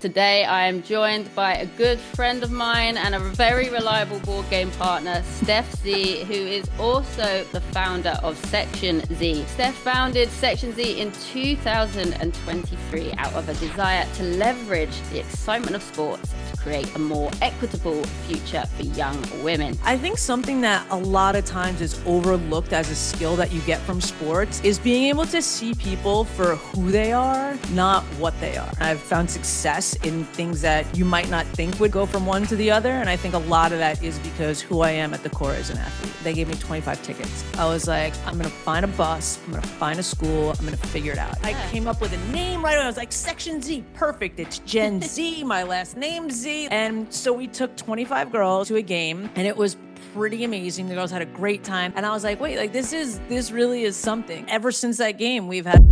Today I am joined by a good friend of mine and a very reliable board game partner, Stef Z, who is also the founder of Section Z. Stef founded Section Z in 2023 out of a desire to leverage the excitement of sports to create a more equitable future for young women. I think something that a lot of times is overlooked as a skill that you get from sports is being able to see people for who they are, not what they are. I've found success in things that you might not think would go from one to the other. And I think a lot of that is because who I am at the core as an athlete. They gave me 25 tickets. I was like, I'm going to find a bus. I'm going to find a school. I'm going to figure it out. I came up with a name right away. I was like, Section Z, perfect. It's Gen Z, my last name Z. And so we took 25 girls to a game and it was pretty amazing. The girls had a great time. And I was like, wait, like this really is something. Ever since that game, we've had...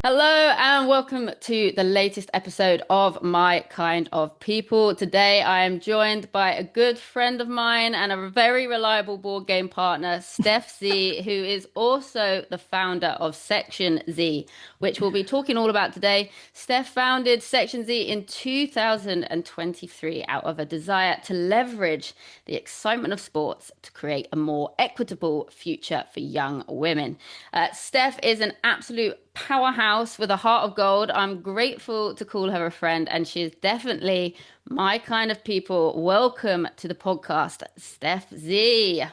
Hello and welcome to the latest episode of My Kind of People. Today I am joined by a good friend of mine and a very reliable board game partner, Stef Z, who is also the founder of Section Z, which we'll be talking all about today. Stef founded Section Z in 2023 out of a desire to leverage the excitement of sports to create a more equitable future for young women. Stef is an absolute powerhouse with a heart of gold. I'm grateful to call her a friend, and she is definitely my kind of people. Welcome to the podcast, Stef Z.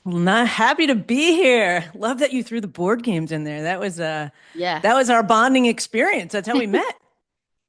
Well, not happy to be here. Love that you threw the board games in there. That was that was our bonding experience. That's how we met.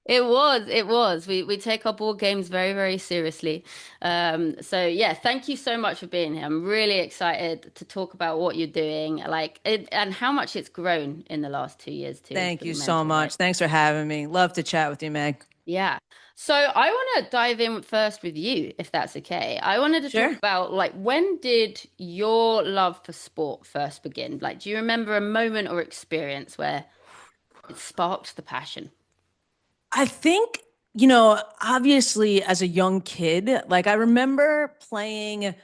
It was. We take our board games very, very seriously. So yeah, thank you so much for being here. I'm really excited to talk about what you're doing, and how much it's grown in the last 2 years too. Thank you so much. Thanks for having me. Love to chat with you, Meg. Yeah. So I want to dive in first with you, if that's okay. I wanted to talk about when did your love for sport first begin? Like, do you remember a moment or experience where it sparked the passion? I think, obviously as a young kid, I remember playing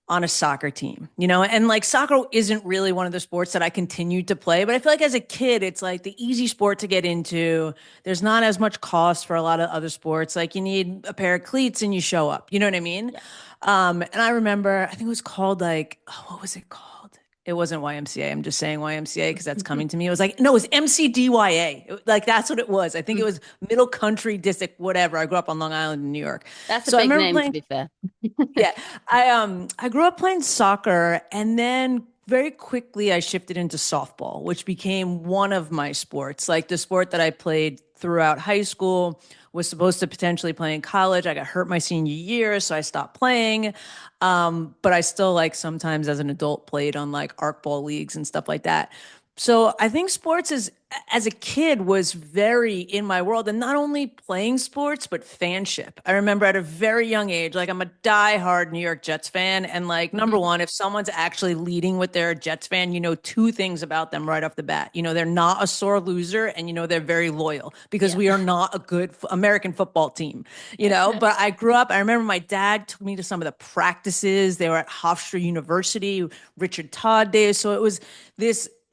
on a soccer team, and soccer isn't really one of the sports that I continued to play, but I feel like as a kid, it's like the easy sport to get into. There's not as much cost for a lot of other sports. Like you need a pair of cleats and you show up, you know what I mean? Yeah. And I remember, I think it was called what was it called? It wasn't YMCA. I'm just saying YMCA because that's coming to me. It was no, it was MCDYA. That's what it was. I think it was Middle Country District, whatever. I grew up on Long Island in New York. That's a big name, to be fair. Yeah. I grew up playing soccer, and then very quickly I shifted into softball, which became one of my sports. Like the sport that I played throughout high school, was supposed to potentially play in college. I got hurt my senior year, so I stopped playing. But I still sometimes as an adult played on arc ball leagues and stuff like that. So I think sports as a kid was very in my world, and not only playing sports, but fanship. I remember at a very young age, I'm a diehard New York Jets fan. And number one, if someone's actually leading with their Jets fan, two things about them right off the bat. They're not a sore loser, and they're very loyal because we are not a good American football team, but I grew up, I remember my dad took me to some of the practices. They were at Hofstra University, Richard Todd days. So it was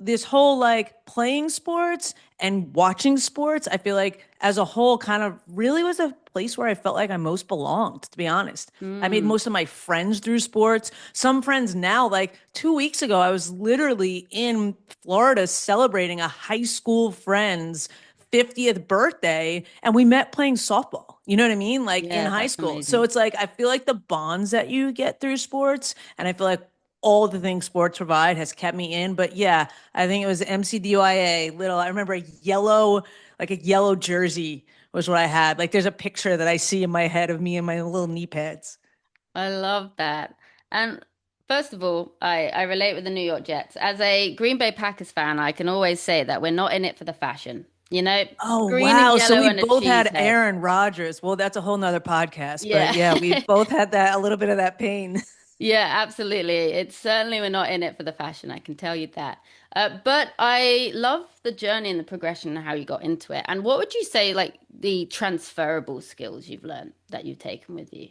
this whole playing sports and watching sports, I feel like as a whole kind of really was a place where I felt like I most belonged, to be honest. I made most of my friends through sports. Some friends now, 2 weeks ago, I was literally in Florida celebrating a high school friend's 50th birthday, and we met playing softball. You know what I mean? In high school. Amazing. So it's I feel like the bonds that you get through sports, and I feel like all the things sports provide has kept me in. But yeah, I think it was MCDYA I remember a yellow jersey was what I had. There's a picture that I see in my head of me and my little knee pads. I love that. And first of all, I relate with the New York Jets. As a Green Bay Packers fan, I can always say that we're not in it for the fashion. Oh, green wow. and So yellow we and both had cheese head. Aaron Rodgers. Well, that's a whole nother podcast. Yeah. But yeah, we both had a little bit of that pain. Yeah, absolutely. It's certainly we're not in it for the fashion. I can tell you that. But I love the journey and the progression and how you got into it. And what would you say, the transferable skills you've learned that you've taken with you?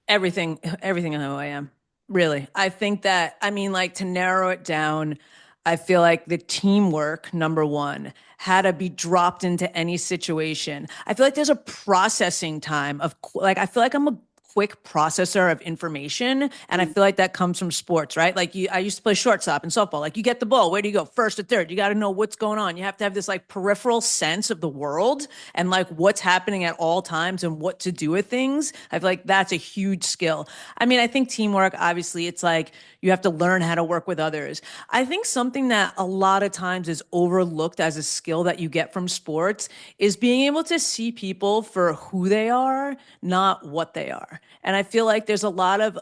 Everything on who I am. Really. I think that, to narrow it down, I feel like the teamwork, number one, how to be dropped into any situation. I feel like there's a processing time of like, I feel like I'm a quick processor of information. And I Mm. feel like that comes from sports, right? Like I used to play shortstop in softball. Like you get the ball, where do you go? First or third? You got to know what's going on. You have to have this like peripheral sense of the world and like what's happening at all times and what to do with things. I feel like that's a huge skill. I mean, I think teamwork, obviously, it's like you have to learn how to work with others. I think something that a lot of times is overlooked as a skill that you get from sports is being able to see people for who they are, not what they are. And I feel like there's a lot of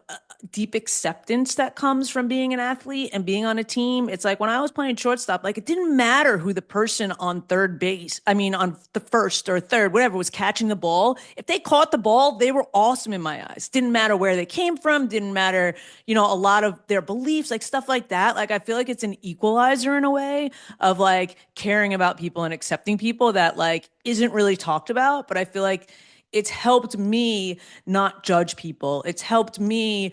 deep acceptance that comes from being an athlete and being on a team. It's like when I was playing shortstop, like it didn't matter who the person on third base, I mean, on the first or third, whatever, was catching the ball. If they caught the ball, they were awesome in my eyes. Didn't matter where they came from, didn't matter, a lot of their beliefs, like stuff like that. Like I feel like it's an equalizer in a way of like caring about people and accepting people that like isn't really talked about. But I feel like it's helped me not judge people. It's helped me,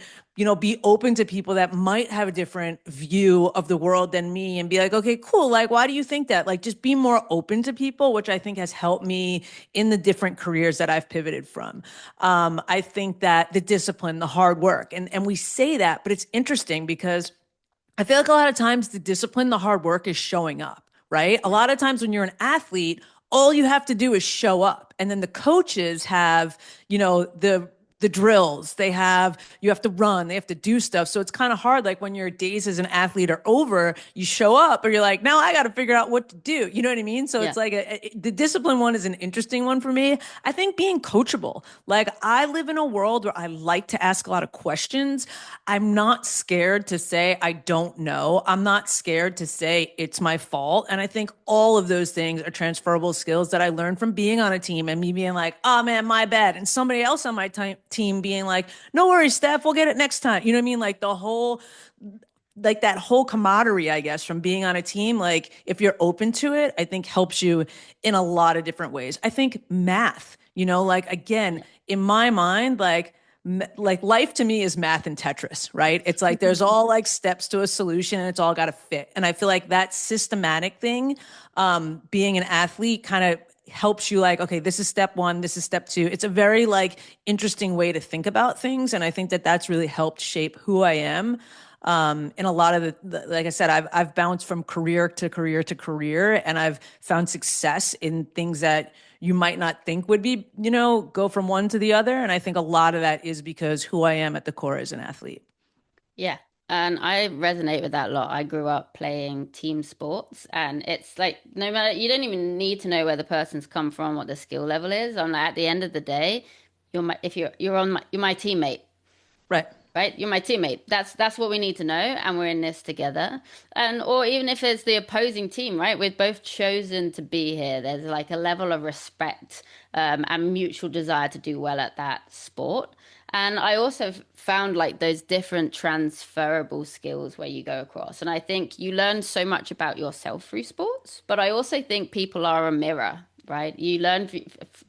be open to people that might have a different view of the world than me and be like, okay, cool. Like, why do you think that? Like, just be more open to people, which I think has helped me in the different careers that I've pivoted from. I think that the discipline, the hard work, and we say that, but it's interesting because I feel like a lot of times the discipline, the hard work is showing up, right? A lot of times when you're an athlete, all you have to do is show up. And then the coaches have, the drills, you have to run, they have to do stuff. So it's kind of hard. Like when your days as an athlete are over, you show up or you're like, now I got to figure out what to do. You know what I mean? So Yeah. it's like the discipline one is an interesting one for me. I think being coachable, like I live in a world where I like to ask a lot of questions. I'm not scared to say I don't know. I'm not scared to say it's my fault. And I think all of those things are transferable skills that I learned from being on a team and me being like, oh man, my bad. And somebody else on my team being like, no worries, Steph, we'll get it next time. You know what I mean? Like that whole camaraderie, I guess, from being on a team, like if you're open to it, I think helps you in a lot of different ways. I think math, like again, Yeah. in my mind, like life to me is math and Tetris, right? It's like there's all like steps to a solution and it's all got to fit. And I feel like that systematic thing, being an athlete kind of helps you like, okay, this is step one, this is step two. It's a very like interesting way to think about things. And I think that that's really helped shape who I am. In a lot of like I said, I've bounced from career to career to career, and I've found success in things that you might not think would be, go from one to the other. And I think a lot of that is because who I am at the core as an athlete. Yeah. And I resonate with that a lot. I grew up playing team sports, and it's like no matter, you don't even need to know where the person's come from, what the skill level is. I'm like, at the end of the day, if you're my teammate, Right. right? You're my teammate. That's what we need to know, and we're in this together. And or even if it's the opposing team, right? We've both chosen to be here. There's like a level of respect and mutual desire to do well at that sport. And I also found like those different transferable skills where you go across. And I think you learn so much about yourself through sports, but I also think people are a mirror, right? You learn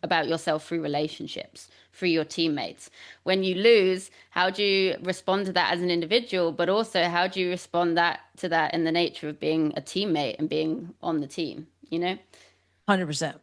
about yourself through relationships, through your teammates. When you lose, how do you respond to that as an individual, but also how do you respond to that in the nature of being a teammate and being on the team, you know? 100%.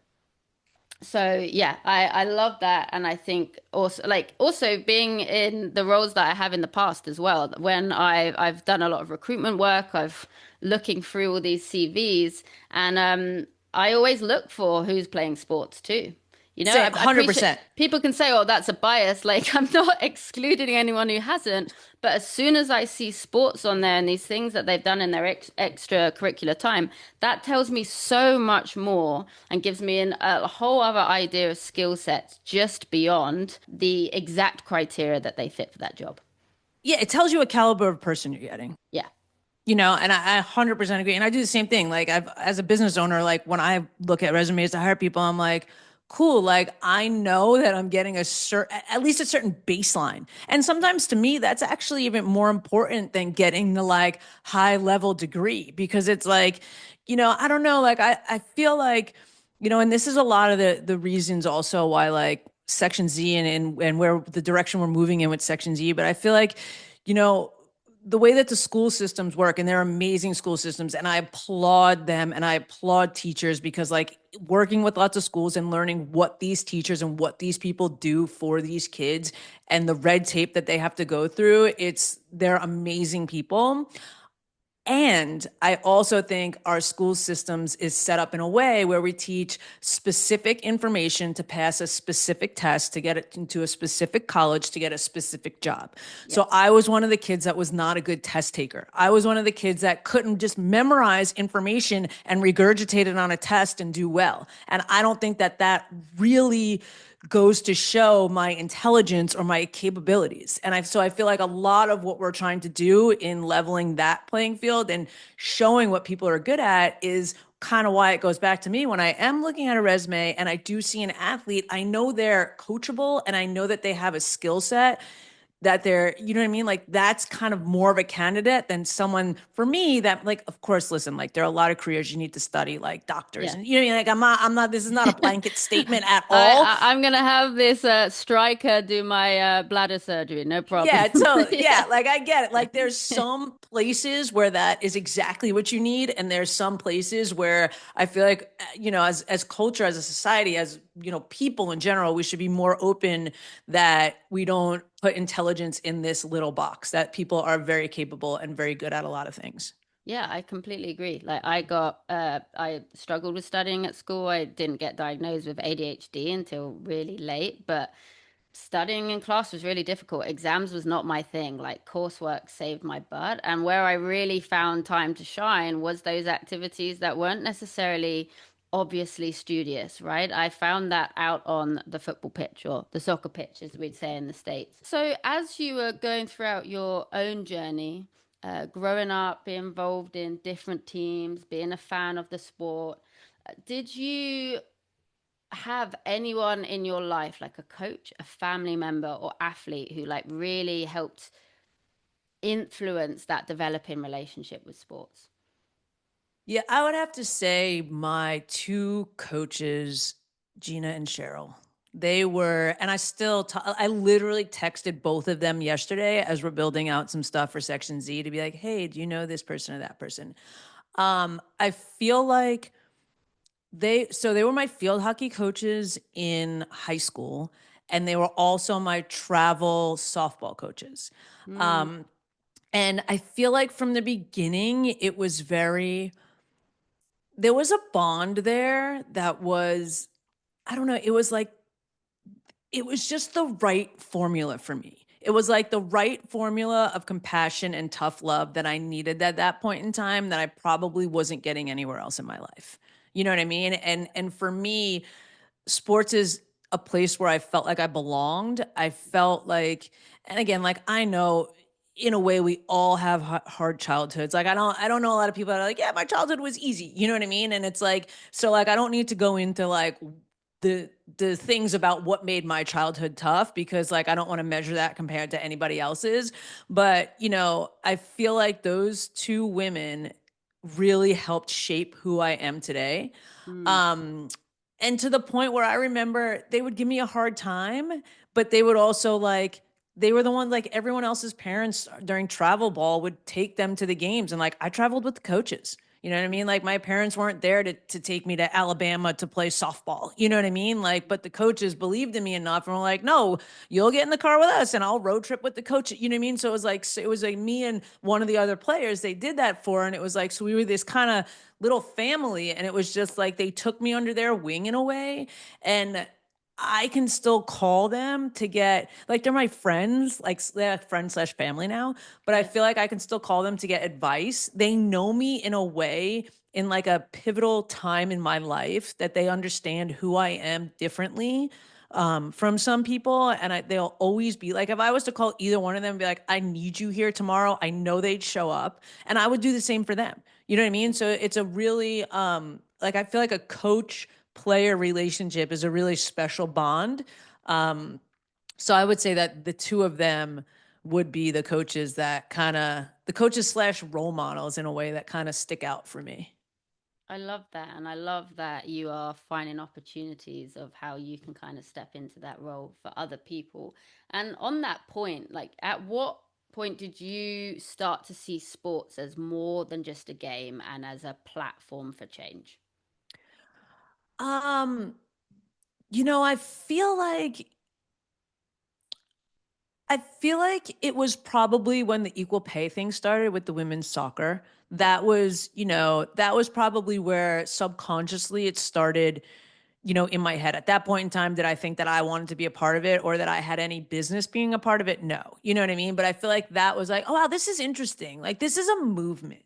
So yeah, I love that, and I think also being in the roles that I have in the past as well. When I've done a lot of recruitment work, I've looking through all these CVs, and I always look for who's playing sports too. You know, Same, I appreciate 100%. people can say, "Oh, that's a bias." Like I'm not excluding anyone who hasn't, but as soon as I see sports on there and these things that they've done in their extracurricular time, that tells me so much more and gives me a whole other idea of skill sets just beyond the exact criteria that they fit for that job. Yeah, it tells you what caliber of person you're getting. Yeah. And I 100% agree. And I do the same thing. Like as a business owner, like when I look at resumes to hire people, I'm like, cool. Like I know that I'm getting at least a certain baseline. And sometimes to me, that's actually even more important than getting the like high level degree because it's like, I don't know. Like I feel like, and this is a lot of the reasons also why like Section Z and where the direction we're moving in with Section Z. But I feel like, you know, the way that the school systems work, and they're amazing school systems, and I applaud them and I applaud teachers because like working with lots of schools and learning what these teachers and what these people do for these kids and the red tape that they have to go through, they're amazing people. And I also think our school systems is set up in a way where we teach specific information to pass a specific test, to get it into a specific college, to get a specific job. Yep. So I was one of the kids that was not a good test taker. I was one of the kids that couldn't just memorize information and regurgitate it on a test and do well. And I don't think that that really goes to show my intelligence or my capabilities. And I feel like a lot of what we're trying to do in leveling that playing field and showing what people are good at is kind of why it goes back to me when I am looking at a resume and I do see an athlete, I know they're coachable and I know that they have a skill set that they're, you know what I mean? Like that's kind of more of a candidate than someone for me that like, of course, listen, like there are a lot of careers you need to study, like doctors Yeah. and you know what I mean? Like this is not a blanket statement at I, all. I'm gonna have this striker do my bladder surgery, no problem. Yeah, so Yeah. yeah, like I get it. Like there's some places where that is exactly what you need, and there's some places where I feel like as culture, as a society, as people in general, we should be more open that we don't put intelligence in this little box. That people are very capable and very good at a lot of things. Yeah, I completely agree. Like I struggled with studying at school. I didn't get diagnosed with ADHD until really late, but studying in class was really difficult. Exams was not my thing. Like coursework saved my butt. And where I really found time to shine was those activities that weren't necessarily obviously studious, right? I found that out on the football pitch or the soccer pitch, as we'd say in the States. So as you were going throughout your own journey, growing up, being involved in different teams, being a fan of the sport, did you have anyone in your life, like a coach, a family member, or athlete who like really helped influence that developing relationship with sports? Yeah, I would have to say my two coaches, Gina and Cheryl. They were, and I literally texted both of them yesterday as we're building out some stuff for Section Z to be like, hey, do you know this person or that person? I feel like they were my field hockey coaches in high school, and they were also my travel softball coaches. Mm, Um, and I feel like from the beginning, there was a bond there that was, I don't know, it was just the right formula for me. It was like the right formula of compassion and tough love that I needed at that point in time that I probably wasn't getting anywhere else in my life. You know what I mean? And for me, sports is a place where I felt like I belonged. I felt like, and again, like I know in a way we all have hard childhoods. Like I don't know a lot of people that are like, yeah, my childhood was easy. You know what I mean? And it's like, so like I don't need to go into like the things about what made my childhood tough because like I don't want to measure that compared to anybody else's. But, I feel like those two women really helped shape who I am today. mm, Um, and to the point where I remember they would give me a hard time, but they would also like they were the ones like everyone else's parents during travel ball would take them to the games and like I traveled with the coaches. You know what I mean? Like my parents weren't there to take me to Alabama to play softball. You know what I mean? Like, but the coaches believed in me enough and were like, no, you'll get in the car with us and I'll road trip with the coach. You know what I mean? So it was like me and one of the other players they did that for. And it was like, so we were this kind of little family. And it was just like they took me under their wing in a way. And I can still call them to get like they're my friends, like they're friend slash family now, but I yeah. feel like I can still call them to get advice. They know me in a way in like a pivotal time in my life that they understand who I am differently from some people. And they'll always be like, if I was to call either one of them and be like, I need you here tomorrow, I know they'd show up and I would do the same for them. You know what I mean? So it's a really, like, I feel like a coach player relationship is a really special bond. Um, so I would say that the two of them would be the coaches slash role models in a way that kind of stick out for me. I love that. And I love that you are finding opportunities of how you can kind of step into that role for other people. And on that point, like at what point did you start to see sports as more than just a game and as a platform for change? Um, I feel like it was probably when the equal pay thing started with the women's soccer. Yeah. That was probably where subconsciously it started, in my head. At that point in time, did I think that I wanted to be a part of it or that I had any business being a part of it? No. You know what I mean? But I feel like that was like, oh, wow, this is interesting. Like, this is a movement.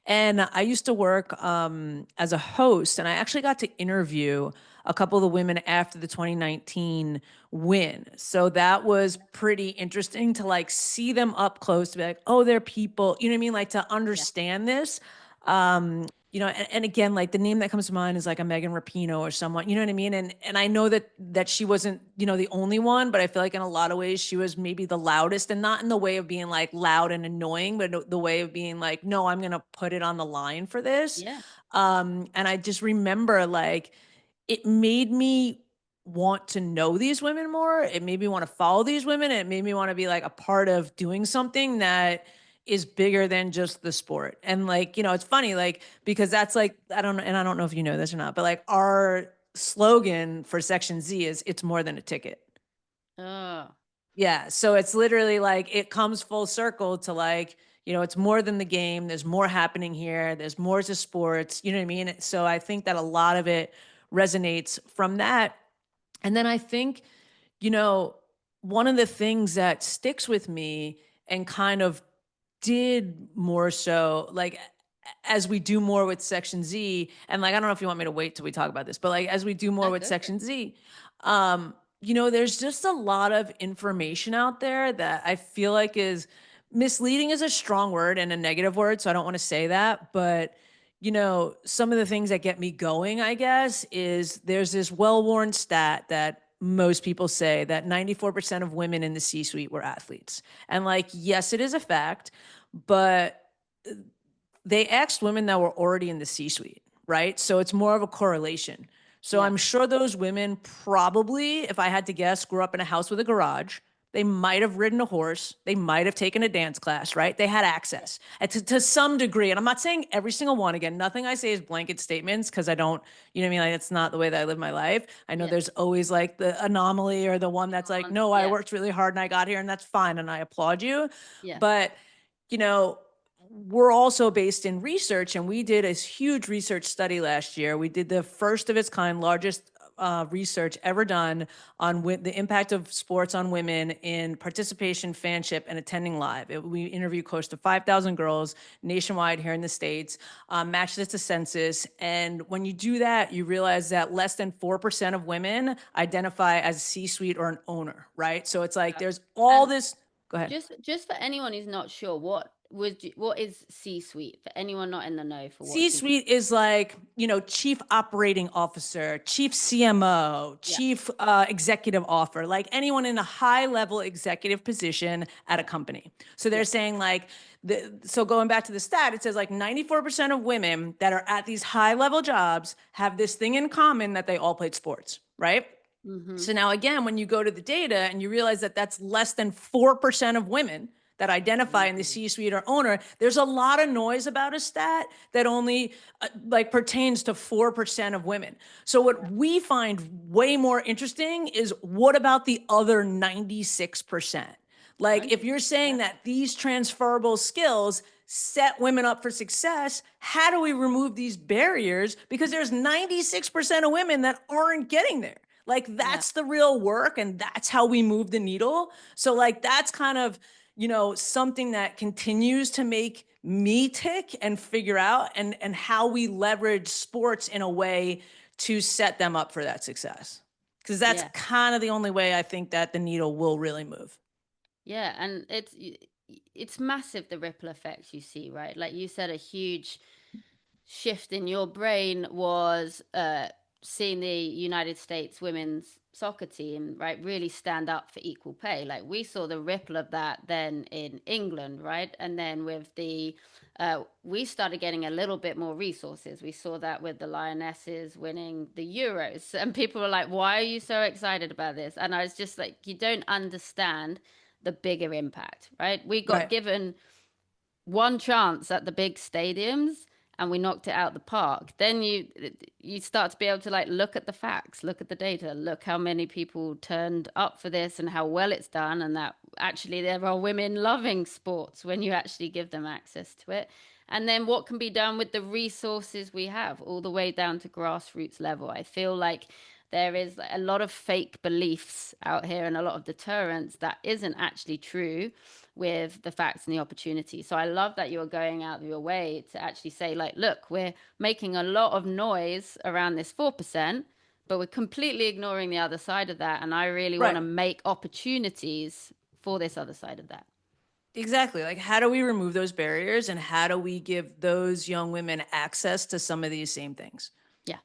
And I used to work as a host, and I actually got to interview a couple of the women after the 2019 win. So that was pretty interesting to like see them up close, to be like, oh, they're people, you know what I mean? Like to Yeah. understand this. And again, like the name that comes to mind is like a Megan Rapinoe or someone, you know what I mean? And I know that she wasn't, the only one, but I feel like in a lot of ways she was maybe the loudest, and not in the way of being like loud and annoying, but the way of being like, no, I'm gonna put it on the line for this. Yeah. And I just remember like it made me want to know these women more. It made me want to follow these women. And it made me want to be like a part of doing something that is bigger than just the sport. And like, it's funny, like, because that's like, I don't know if you know this or not, but like our slogan for Section Z is it's more than a ticket. Oh, Yeah. So it's literally like it comes full circle to like, it's more than the game. There's more happening here. There's more to sports. You know what I mean? So I think that a lot of it resonates from that. And then I think, you know, one of the things that sticks with me and kind of did more so like as we do more with Section Z, and like I don't know if you want me to wait till we talk about this, but like as we do more no, with go for it. Section Z, there's just a lot of information out there that I feel like is misleading is a strong word and a negative word, so I don't want to say that, but some of the things that get me going, I guess, is there's this well-worn stat that most people say that 94% of women in the C-suite were athletes. And like, yes, it is a fact, but they asked women that were already in the C-suite, right? So it's more of a correlation. So Yeah. I'm sure those women probably, if I had to guess, grew up in a house with a garage. They might have ridden a horse. They might have taken a dance class, right? They had Yeah. access and to some degree. And I'm not saying every single one. Again, nothing I say is blanket statements because I don't, you know what I mean? Like, it's not the way that I live my life. I know Yeah. there's always like the anomaly or the one that's like, Nuance. no, I Yeah. worked really hard and I got here and that's fine. And I applaud you. Yeah. But you know, we're also based in research, and we did a huge research study last year. We did the first of its kind, largest research ever done on the impact of sports on women in participation, fanship, and attending live. We interviewed close to 5,000 girls nationwide here in the States, matched it to census. And when you do that, you realize that less than 4% of women identify as C-suite or an owner, right? So it's like Yeah. there's all And this. Go ahead. just for anyone who's not sure, what is C-suite for anyone not in the know for what C? C-suite is like, chief operating officer, chief CMO, Yeah. chief executive officer, like anyone in a high level executive position at a Yeah. company. So Yeah. they're saying like, so going back to the stat, it says like 94% of women that are at these high level jobs have this thing in common that they all played sports, right? Mm-hmm. So now again, when you go to the data and you realize that that's less than 4% of women that identify in the Mm-hmm. C-suite or owner, there's a lot of noise about a stat that only like pertains to 4% of women. So Yeah. what we find way more interesting is what about the other 96%? Like if Okay. you're Yeah. saying that these transferable skills set women up for success, how do we remove these barriers? Because there's 96% of women that aren't getting there. Like Yeah. that's the real work and that's how we move the needle. So like that's kind of, something that continues to make me tick and figure out and how we leverage sports in a way to set them up for that success. Because that's Yeah. kind of the only way I think that the needle will really move. Yeah. And it's massive, the ripple effects you see, right? Like you said, a huge shift in your brain was seeing the United States women's soccer team, right, really stand up for equal pay. Like we saw the ripple of that then in England, right? And then with we started getting a little bit more resources. We saw that with the Lionesses winning the Euros. And people were like, why are you so excited about this? And I was just like, you don't understand the bigger impact, right? We got Right. given one chance at the big stadiums and we knocked it out the park. Then you start to be able to like look at the facts, look at the data, look how many people turned up for this and how well it's done, and that actually there are women loving sports when you actually give them access to it. And then what can be done with the resources we have all the way down to grassroots level. I feel like there is a lot of fake beliefs out here and a lot of deterrence that isn't actually true with the facts and the opportunity. So I love that you're going out of your way to actually say, like, look, we're making a lot of noise around this 4%, but we're completely ignoring the other side of that. And I really want Right. to make opportunities for this other side of that. Exactly. Like, how do we remove those barriers and how do we give those young women access to some of these same things? Yeah,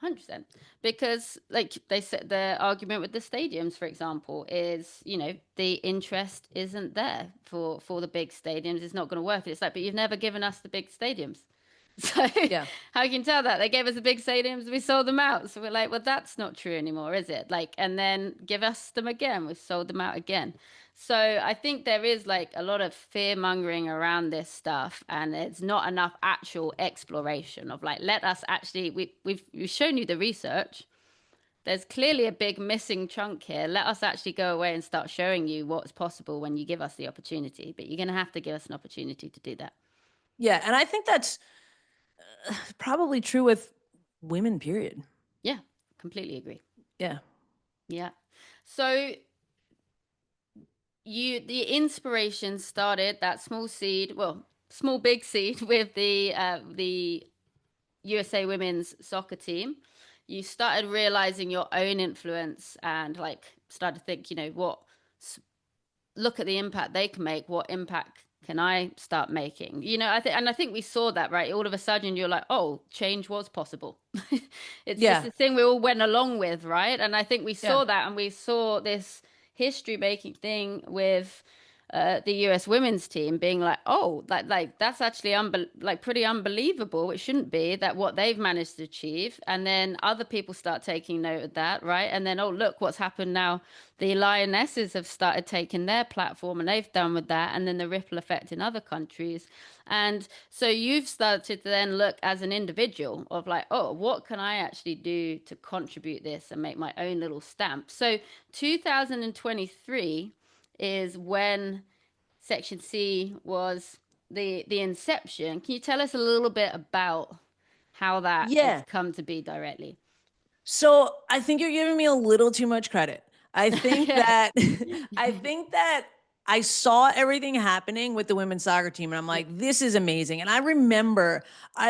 100%. Because, like they said, the argument with the stadiums, for example, is the interest isn't there for the big stadiums. It's not going to work. It's like, but you've never given us the big stadiums. So Yeah. how you can tell that they gave us the big stadiums, we sold them out. So we're like, well, that's not true anymore, is it? Like, and then give us them again, we've sold them out again. So I think there is like a lot of fear mongering around this stuff, and it's not enough actual exploration of like, let us actually, we've shown you the research. There's clearly a big missing chunk here. Let us actually go away and start showing you what's possible when you give us the opportunity. But you're going to have to give us an opportunity to do that. Yeah. And I think that's probably true with women, period. Yeah, completely agree. Yeah. Yeah. So the inspiration started that small seed, well, small big seed with the USA women's soccer team. You started realizing your own influence and like started to think, what look at the impact they can make. What impact can I start making? I think we saw that, right? All of a sudden, you're like, oh, change was possible. It's just Yeah. a thing we all went along with, right? And I think we Yeah. saw that, and we saw this history making thing with the US women's team being like, oh, like that's actually like pretty unbelievable. It shouldn't be that what they've managed to achieve, and then other people start taking note of that, right? And then, oh, look what's happened now. The Lionesses have started taking their platform, and they've done with that, and then the ripple effect in other countries. And so you've started to then look as an individual of like, oh, what can I actually do to contribute this and make my own little stamp? So 2023 is when Section C was the inception. Can you tell us a little bit about how that has Yeah. come to be directly? So I think you're giving me a little too much credit. I think that I think that I saw everything happening with the women's soccer team and I'm Yeah. like, this is amazing. And I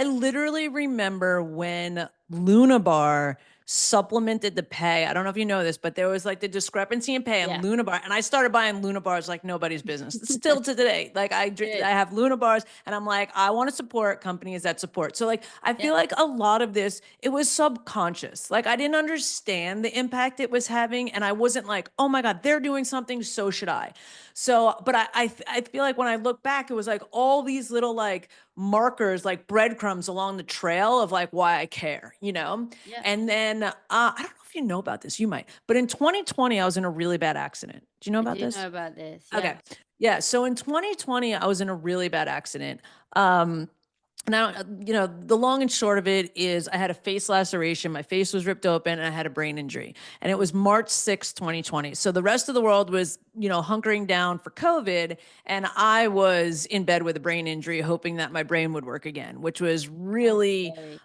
literally remember when Luna Bar supplemented the pay. I don't know if you know this, but there was like the discrepancy in pay and Yeah. Luna Bar. And I started buying Luna Bars like nobody's business. Still to today. Like I Good. have Luna Bars and I'm like, I want to support companies that support. So like I Yeah. feel like a lot of this, it was subconscious. Like I didn't understand the impact it was having. And I wasn't like, oh my God, they're doing something, so should I. So, but I feel like when I look back, it was like all these little like markers, like breadcrumbs along the trail of like why I care, you know? Yeah. And then I don't know if you know about this, you might, but in 2020, I was in a really bad accident. Do you know I about do this? know about this. Okay. Yeah. Yeah. So in 2020, I was in a really bad accident. Now, the long and short of it is I had a face laceration. My face was ripped open and I had a brain injury. And it was March 6th, 2020. So the rest of the world was, hunkering down for COVID. And I was in bed with a brain injury, hoping that my brain would work again, which was That's really, scary.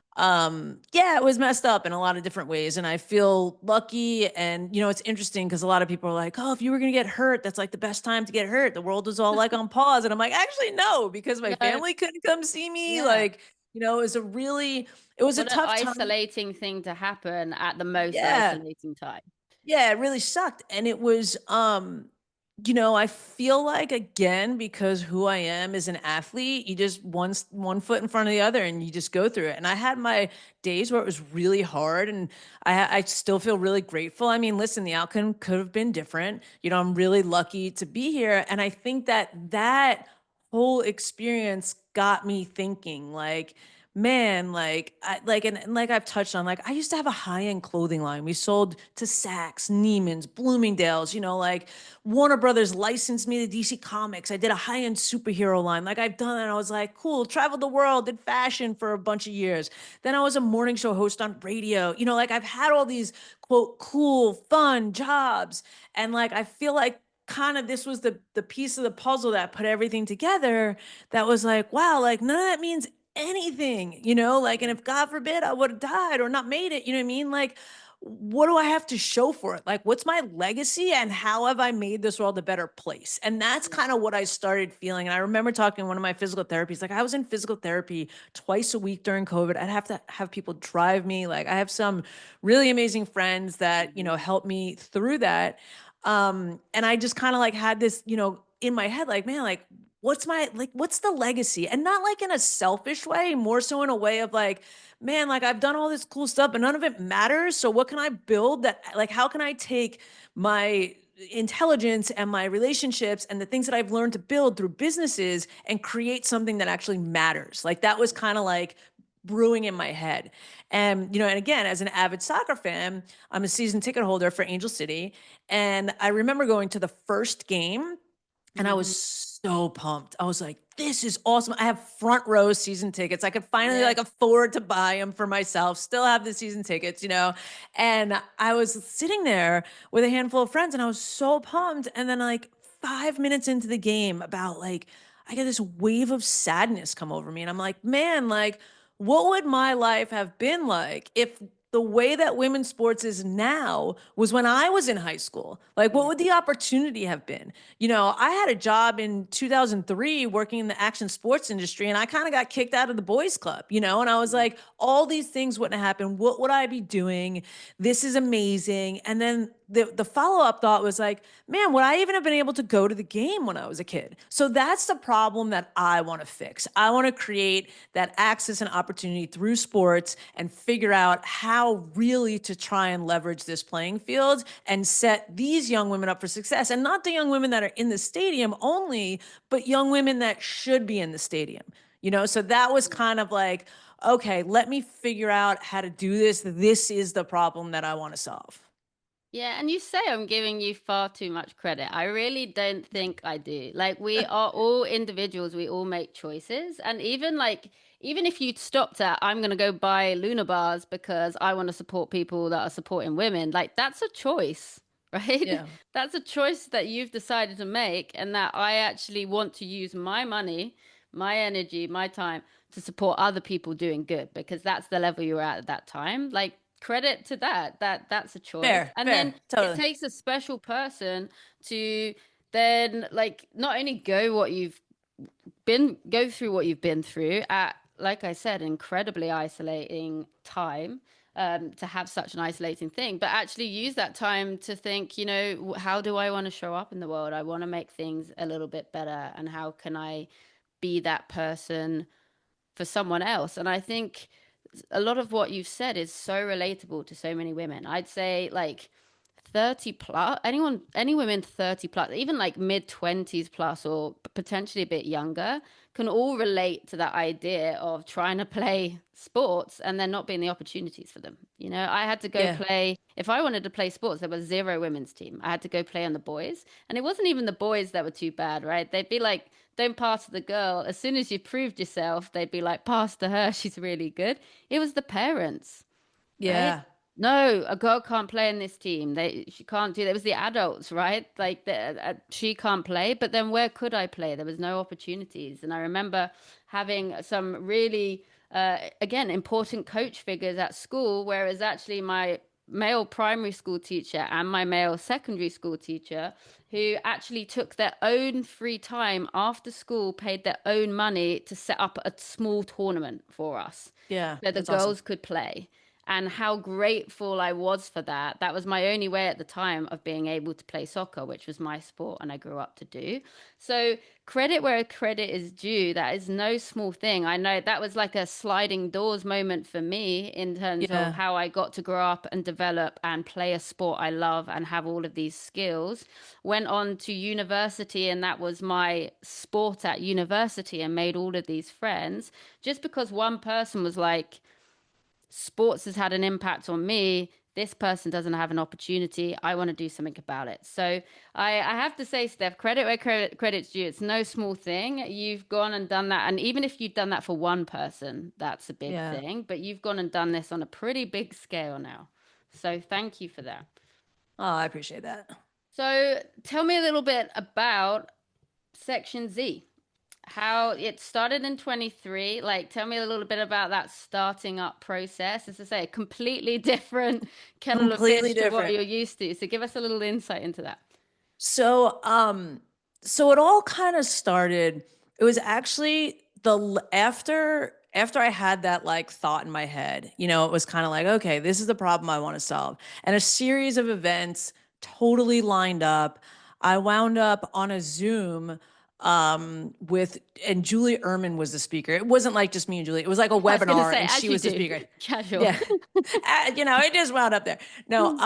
yeah, it was messed up in a lot of different ways. And I feel lucky. And, it's interesting because a lot of people are like, oh, if you were going to get hurt, that's like the best time to get hurt. The world was all like on pause. And I'm like, actually, no, because my No. family couldn't come see me. Yeah. Like, it was a What an tough time. isolating thing to happen at the most Yeah. isolating time. Yeah, it really sucked. And it was, I feel like again, because who I am as an athlete, you just one foot in front of the other and you just go through it. And I had my days where it was really hard and I still feel really grateful. I mean, listen, the outcome could have been different. I'm really lucky to be here. And I think that whole experience got me thinking like, man, and like I've touched on, like I used to have a high-end clothing line. We sold to Saks, Neiman's, Bloomingdale's, like Warner Brothers licensed me to DC Comics. I did a high-end superhero line. Like I've done it. I was like, cool, traveled the world, did fashion for a bunch of years. Then I was a morning show host on radio. Like I've had all these quote cool, fun jobs. And like I feel like kind of this was the piece of the puzzle that put everything together that was like, wow, like none of that means anything, like, and if God forbid I would have died or not made it, you know what I mean? Like, what do I have to show for it? Like, what's my legacy and how have I made this world a better place? And that's kind of what I started feeling. And I remember talking to one of my physical therapies, like I was in physical therapy twice a week during COVID. I'd have to have people drive me. Like I have some really amazing friends that, help me through that. And I just kind of like had this, in my head, like, man, like what's the legacy? And not like in a selfish way, more so in a way of like, man, like I've done all this cool stuff, but none of it matters. So what can I build that, like, how can I take my intelligence and my relationships and the things that I've learned to build through businesses and create something that actually matters? Like that was kind of like brewing in my head. And, and again, as an avid soccer fan, I'm a season ticket holder for Angel City. And I remember going to the first game and I was Hmm. so pumped. I was like, this is awesome. I have front row season tickets. I could finally Yeah. like afford to buy them for myself, still have the season tickets. And I was sitting there with a handful of friends and I was so pumped. And then like 5 minutes into the game, about like I get this wave of sadness come over me. And I'm like, man, like, what would my life have been like if the way that women's sports is now was when I was in high school? Like, what Yeah. would the opportunity have been? I had a job in 2003 working in the action sports industry, and I kind of got kicked out of the boys club, and I was Yeah. like, all these things wouldn't have happened. What would I be doing? This is amazing. And then the follow-up thought was like, man, would I even have been able to go to the game when I was a kid? So that's the problem that I want to fix. I want to create that access and opportunity through sports and figure out how really to try and leverage this playing field and set these young women up for success. And not the young women that are in the stadium only, but young women that should be in the stadium. So that was kind of like, okay, let me figure out how to do this. This is the problem that I want to solve. Yeah, and you say I'm giving you far too much credit. I really don't think I do. Like we are all individuals, we all make choices. And even if you stopped at I'm gonna go buy Luna bars because I want to support people that are supporting women, like that's a choice, right? Yeah. That's a choice that you've decided to make and that I actually want to use my money, my energy, my time to support other people doing good because that's the level you're at that time. Like credit to that's a choice, Fair, and then fair, it totally. takes a special person to then like not only go through what you've been through at, like I said, incredibly isolating time, to have such an isolating thing, but actually use that time to think, how do I want to show up in the world? I want to make things a little bit better, and how can I be that person for someone else? And I think a lot of what you've said is so relatable to so many women. I'd say like 30 plus, any women 30 plus, even like mid 20s plus or potentially a bit younger, can all relate to that idea of trying to play sports and there not being the opportunities for them. I had to go Yeah. play, if I wanted to play sports, there was zero women's team. I had to go play on the boys. And it wasn't even the boys that were too bad, right? They'd be like, don't pass to the girl. As soon as you proved yourself, they'd be like, pass to her. She's really good. It was the parents, right? Yeah. No, a girl can't play in this team. She can't do that. It was the adults, right? Like she can't play. But then where could I play? There was no opportunities. And I remember having some really, again, important coach figures at school, whereas actually my male primary school teacher and my male secondary school teacher, who actually took their own free time after school, paid their own money to set up a small tournament for us Yeah. so the That's awesome. girls could play. and how grateful I was for that. That was my only way at the time of being able to play soccer, which was my sport and I grew up to do. So, credit where credit is due. That is no small thing. I know that was like a sliding doors moment for me in terms of Yeah. how I got to grow up and develop and play a sport I love and have all of these skills. Went on to university, and that was my sport at university, and made all of these friends just because one person was like, sports has had an impact on me. This person doesn't have an opportunity. I want to do something about it. So I have to say, Steph, credit where credit's due. It's no small thing. You've gone and done that. And even if you've done that for one person, that's a big Yeah. thing. But you've gone and done this on a pretty big scale now. So thank you for that. Oh, I appreciate that. So tell me a little bit about Section Z, how it started in 23. Like, tell me a little bit about that starting up process. As I say, a completely different kettle of Completely fish to what different. you're used to. So give us a little insight into that. So, so it all kind of started. It was actually after I had that like thought in my head, it was kind of like, okay, this is the problem I want to solve. And a series of events totally lined up. I wound up on a Zoom with and Julie Ehrman was the speaker. It wasn't like just me and Julie. It was like a I was going to webinar say, and as she you was the do, speaker. casual. Yeah. It just wound up there. No,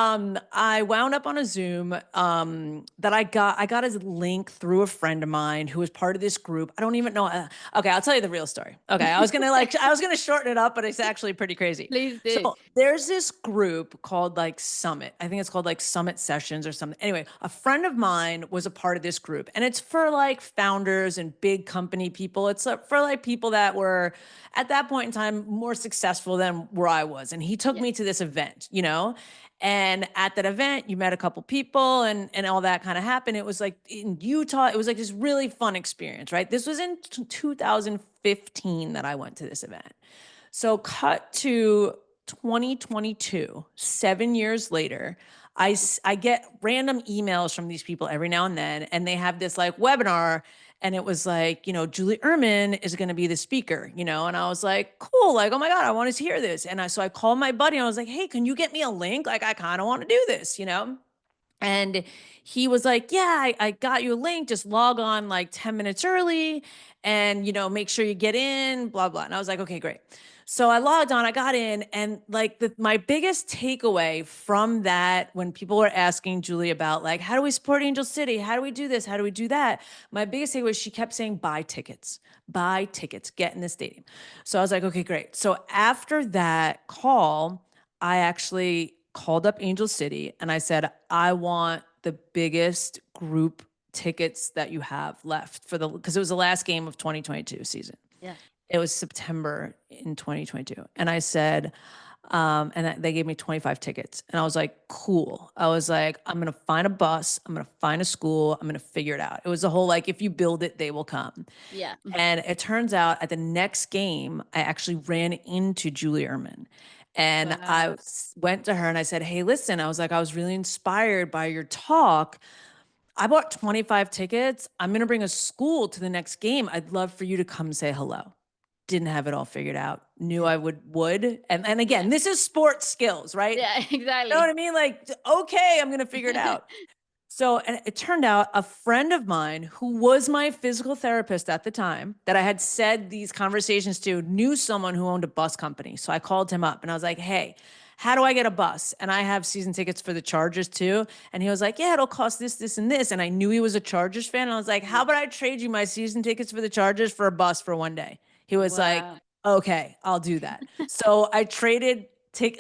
I wound up on a Zoom that I got his link through a friend of mine who was part of this group. I don't even know. Okay, I'll tell you the real story. Okay, I was gonna shorten it up, but it's actually pretty crazy. Please do. So there's this group called like Summit. I think it's called like Summit Sessions or something. Anyway, a friend of mine was a part of this group, and it's for like founders and big company people. It's for like people that were at that point in time more successful than where I was. And he took Yeah. me to this event. And at that event, you met a couple people and all that kind of happened. It was like in Utah, it was like this really fun experience, right? This was in 2015 that I went to this event. So cut to 2022, 7 years later, I get random emails from these people every now and then, and they have this like webinar, and it was like, Julie Ehrman is going to be the speaker, and I was like, cool, like, oh my God, I want to hear this. So I called my buddy and I was like, hey, can you get me a link? Like, I kind of want to do this. And he was like, yeah, I got you a link. Just log on like 10 minutes early and, make sure you get in, blah, blah. And I was like, okay, great. So I logged on, I got in, and like my biggest takeaway from that, when people were asking Julie about like, how do we support Angel City? How do we do this? How do we do that? My biggest takeaway was she kept saying, buy tickets, get in the stadium. So I was like, okay, great. So after that call, I actually called up Angel City and I said, I want the biggest group tickets that you have left because it was the last game of 2022 season. Yeah. It was September in 2022. And I said, they gave me 25 tickets. And I was like, cool. I was like, I'm going to find a bus. I'm going to find a school. I'm going to figure it out. It was a whole, like, if you build it, they will come. Yeah. And it turns out at the next game, I actually ran into Julie Ehrman. And Wow. went to her and I said, hey, listen, I was like, I was really inspired by your talk. I bought 25 tickets. I'm going to bring a school to the next game. I'd love for you to come say hello. Didn't have it all figured out. Knew Yeah. I would. And Yeah. again, this is sports skills, right? Yeah, You know what exactly. I mean? Like, okay, I'm going to figure it out. So, and it turned out a friend of mine who was my physical therapist at the time that I had said these conversations to knew someone who owned a bus company. So I called him up and I was like, hey, how do I get a bus? And I have season tickets for the Chargers too. And he was like, yeah, it'll cost this, this, and this. And I knew he was a Chargers fan. And I was like, how about I trade you my season tickets for the Chargers for a bus for one day? He was like, Wow. okay, I'll do that. So I traded,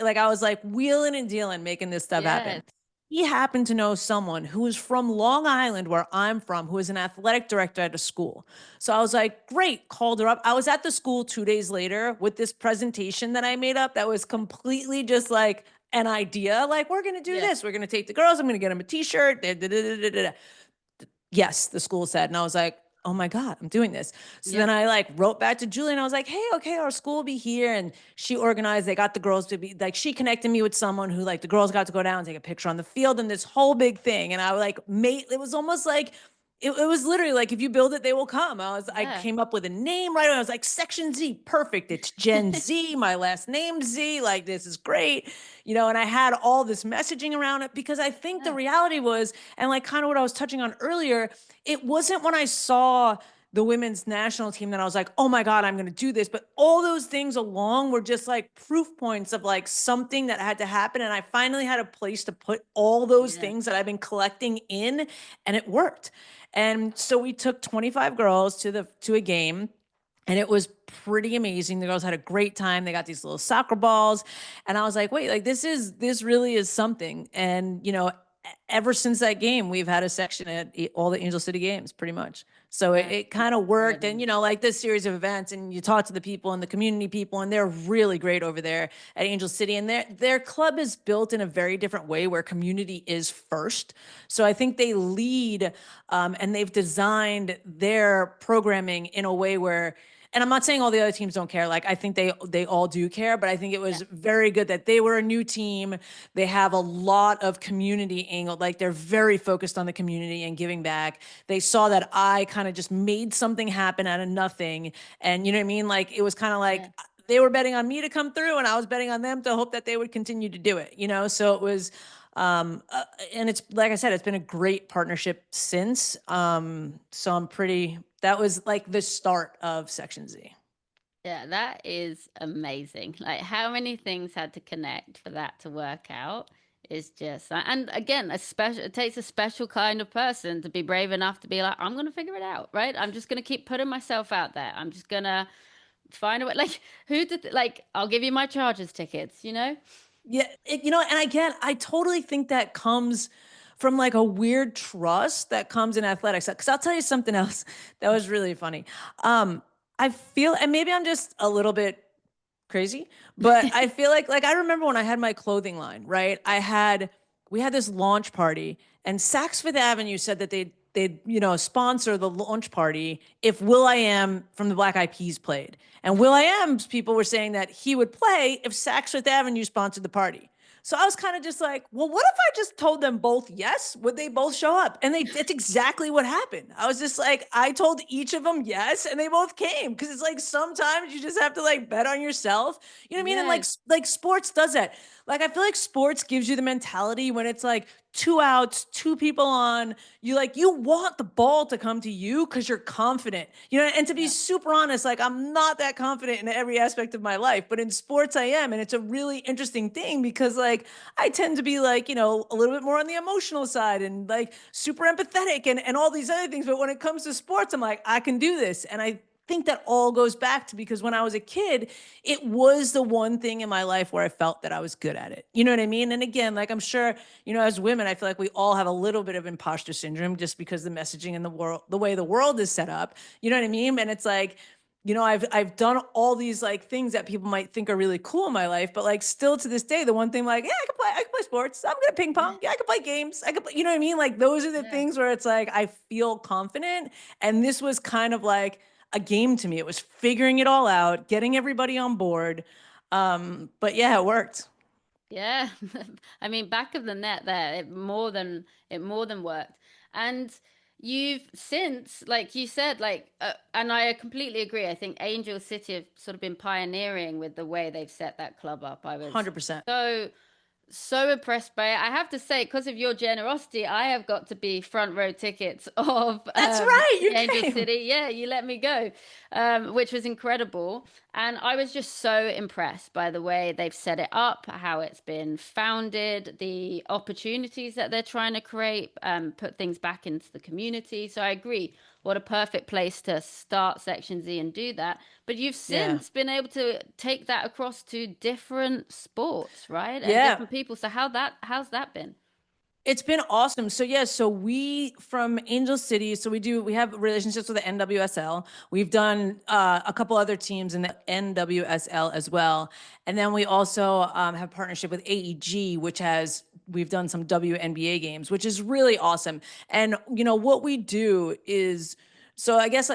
like, I was like wheeling and dealing, making this stuff Yes. happen. He happened to know someone who was from Long Island, where I'm from, who was an athletic director at a school. So I was like, great, called her up. I was at the school 2 days later with this presentation that I made up that was completely just like an idea. Like, we're going to do Yeah. this. We're going to take the girls. I'm going to get them a t-shirt. Da, da, da, da, da, da. Yes, the school said. And I was like, oh my God, I'm doing this. So Yeah. then I like wrote back to Julie and I was like, hey, okay, our school will be here. And she organized, they got the girls to be like, she connected me with someone who like the girls got to go down and take a picture on the field and this whole big thing. And I like made, it was almost like it was literally like, if you build it, they will come. I Yeah. came up with a name right away. I was like, Section Z, perfect. It's Gen Z, my last name Z. Like, this is great. And I had all this messaging around it because I think the Yeah. reality was, and like kind of what I was touching on earlier, it wasn't when I saw the women's national team that I was like, oh my God, I'm going to do this. But all those things along were just like proof points of like something that had to happen. And I finally had a place to put all those Yeah. things that I've been collecting in, and it worked. And so we took 25 girls to a game, and it was pretty amazing. The girls had a great time. They got these little soccer balls, and I was like, "Wait, like this really is something." And ever since that game, we've had a section at all the Angel City games, pretty much. So it, That's it kind of worked. And incredible. like this series of events, and you talk to the people and the community people, and they're really great over there at Angel City. And their club is built in a very different way, where community is first. So I think they lead, and they've designed their programming in a way where, and I'm not saying all the other teams don't care. Like, I think they all do care, but I think it Yeah. was very good that they were a new team. They have a lot of community angle. Like, they're very focused on the community and giving back. They saw that I kind of just made something happen out of nothing. And you know what I mean? Like, it was kind of Yeah. like they were betting on me to come through, and I was betting on them to hope that they would continue to do it. So it was, and it's like I said, it's been a great partnership since. So that was like the start of Section Z. Yeah, that is amazing. Like how many things had to connect for that to work out is just, and again, it takes a special kind of person to be brave enough to be like, I'm gonna figure it out, right? I'm just gonna keep putting myself out there. I'm just gonna find a way. Like I'll give you my Chargers tickets, you know? Yeah, and again, I totally think that comes from like a weird trust that comes in athletics. Because I'll tell you something else that was really funny. I feel, and maybe I'm just a little bit crazy, but I feel like I remember when I had my clothing line, right? We had this launch party, and Saks Fifth Avenue said that they'd sponsor the launch party if Will I Am from the Black Eyed Peas played. And Will I Am's people were saying that he would play if Saks Fifth Avenue sponsored the party. So I was kind of just like, well, what if I just told them both yes? Would they both show up? And that's exactly what happened. I was just like, I told each of them yes, and they both came. Cause it's like sometimes you just have to like bet on yourself. You know what I mean? And Yeah, like sports does that. Like I feel like sports gives you the mentality when it's like two outs, two people on, you want the ball to come to you because you're confident. And to be yeah, super honest, like I'm not that confident in every aspect of my life, but in sports I am. And it's a really interesting thing because like I tend to be like, a little bit more on the emotional side and like super empathetic and all these other things. But when it comes to sports, I'm like, I can do this. And I think that all goes back to because when I was a kid, it was the one thing in my life where I felt that I was good at it. You know what I mean? And again, like I'm sure, as women, I feel like we all have a little bit of imposter syndrome just because the messaging in the world, the way the world is set up. You know what I mean? And it's like, I've done all these like things that people might think are really cool in my life, but like still to this day, the one thing like, yeah, I can play sports. I'm good at ping yeah, pong. Yeah, I can play games. I can play, you know what I mean? Like those are the yeah. things where it's like I feel confident. And this was kind of like a game to me. It was figuring it all out, getting everybody on board. But yeah, it worked. Yeah. I mean, back of the net there, it more than worked. And you've since, like you said, and I completely agree. I think Angel City have sort of been pioneering with the way they've set that club up. I was 100%. so impressed by it. I have to say, because of your generosity, I have got to be front row tickets of That's right. the You Angel came. City. Yeah, you let me go, which was incredible. And I was just so impressed by the way they've set it up, how it's been founded, the opportunities that they're trying to create, put things back into the community. So I agree. What a perfect place to start Section Z and do that. But you've Yeah. since been able to take that across to different sports, right? And Yeah. different people. So how's that been? It's been awesome. So yeah, so we from Angel City, so we have relationships with the NWSL. We've done a couple other teams in the NWSL as well, and then we also have partnership with AEG, which has we've done some WNBA games, which is really awesome. And what we do is So I guess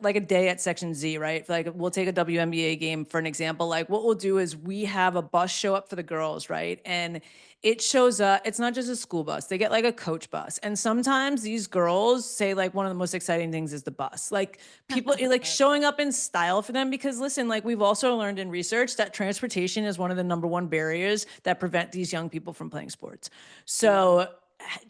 like a day at Section Z, right? Like we'll take a WNBA game for an example. Like what we'll do is we have a bus show up for the girls, right? And it shows up, it's not just a school bus. They get like a coach bus. And sometimes these girls say like one of the most exciting things is the bus. Like people like showing up in style for them because listen, like we've also learned in research that transportation is one of the number one barriers that prevent these young people from playing sports. Wow. So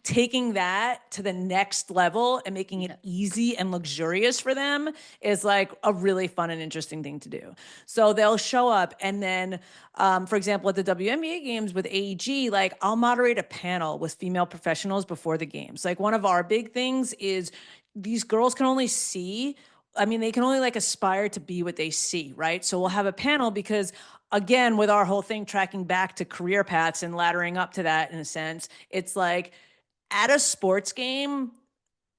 taking that to the next level and making it Yeah. easy and luxurious for them is like a really fun and interesting thing to do. So they'll show up and then, for example, at the WNBA games with AEG, like I'll moderate a panel with female professionals before the games. Like one of our big things is these girls can only see, I mean, they can only like aspire to be what they see, right? So we'll have a panel because again, with our whole thing tracking back to career paths and laddering up to that in a sense, it's like at a sports game,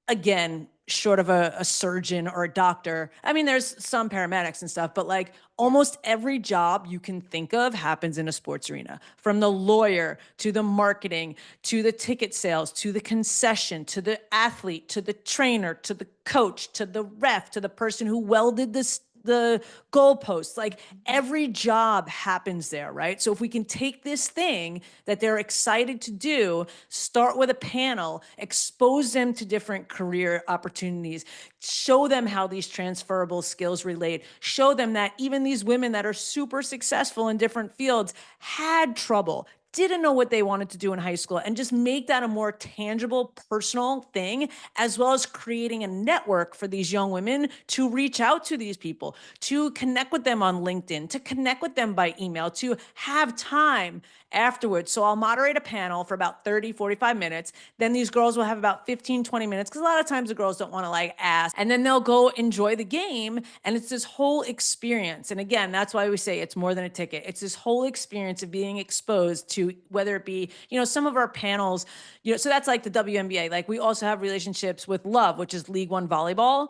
again, short of a surgeon or a doctor, I mean, there's some paramedics and stuff, but like Yeah. almost every job you can think of happens in a sports arena, from the lawyer to the marketing to the ticket sales to the concession to the athlete to the trainer to the coach to the ref to the person who welded the goalposts. Like every job happens there, right? So if we can take this thing that they're excited to do, start with a panel, expose them to different career opportunities, show them how these transferable skills relate, show them that even these women that are super successful in different fields had trouble, didn't know what they wanted to do in high school, and just make that a more tangible, personal thing, as well as creating a network for these young women to reach out to these people, to connect with them on LinkedIn, to connect with them by email, to have time afterwards. So I'll moderate a panel for about 30, 45 minutes. Then these girls will have about 15, 20 minutes because a lot of times the girls don't want to like ask. And then they'll go enjoy the game. And it's this whole experience. And again, that's why we say it's more than a ticket. It's this whole experience of being exposed to whether it be, some of our panels, so that's like the WNBA. Like we also have relationships with Love, which is League One volleyball,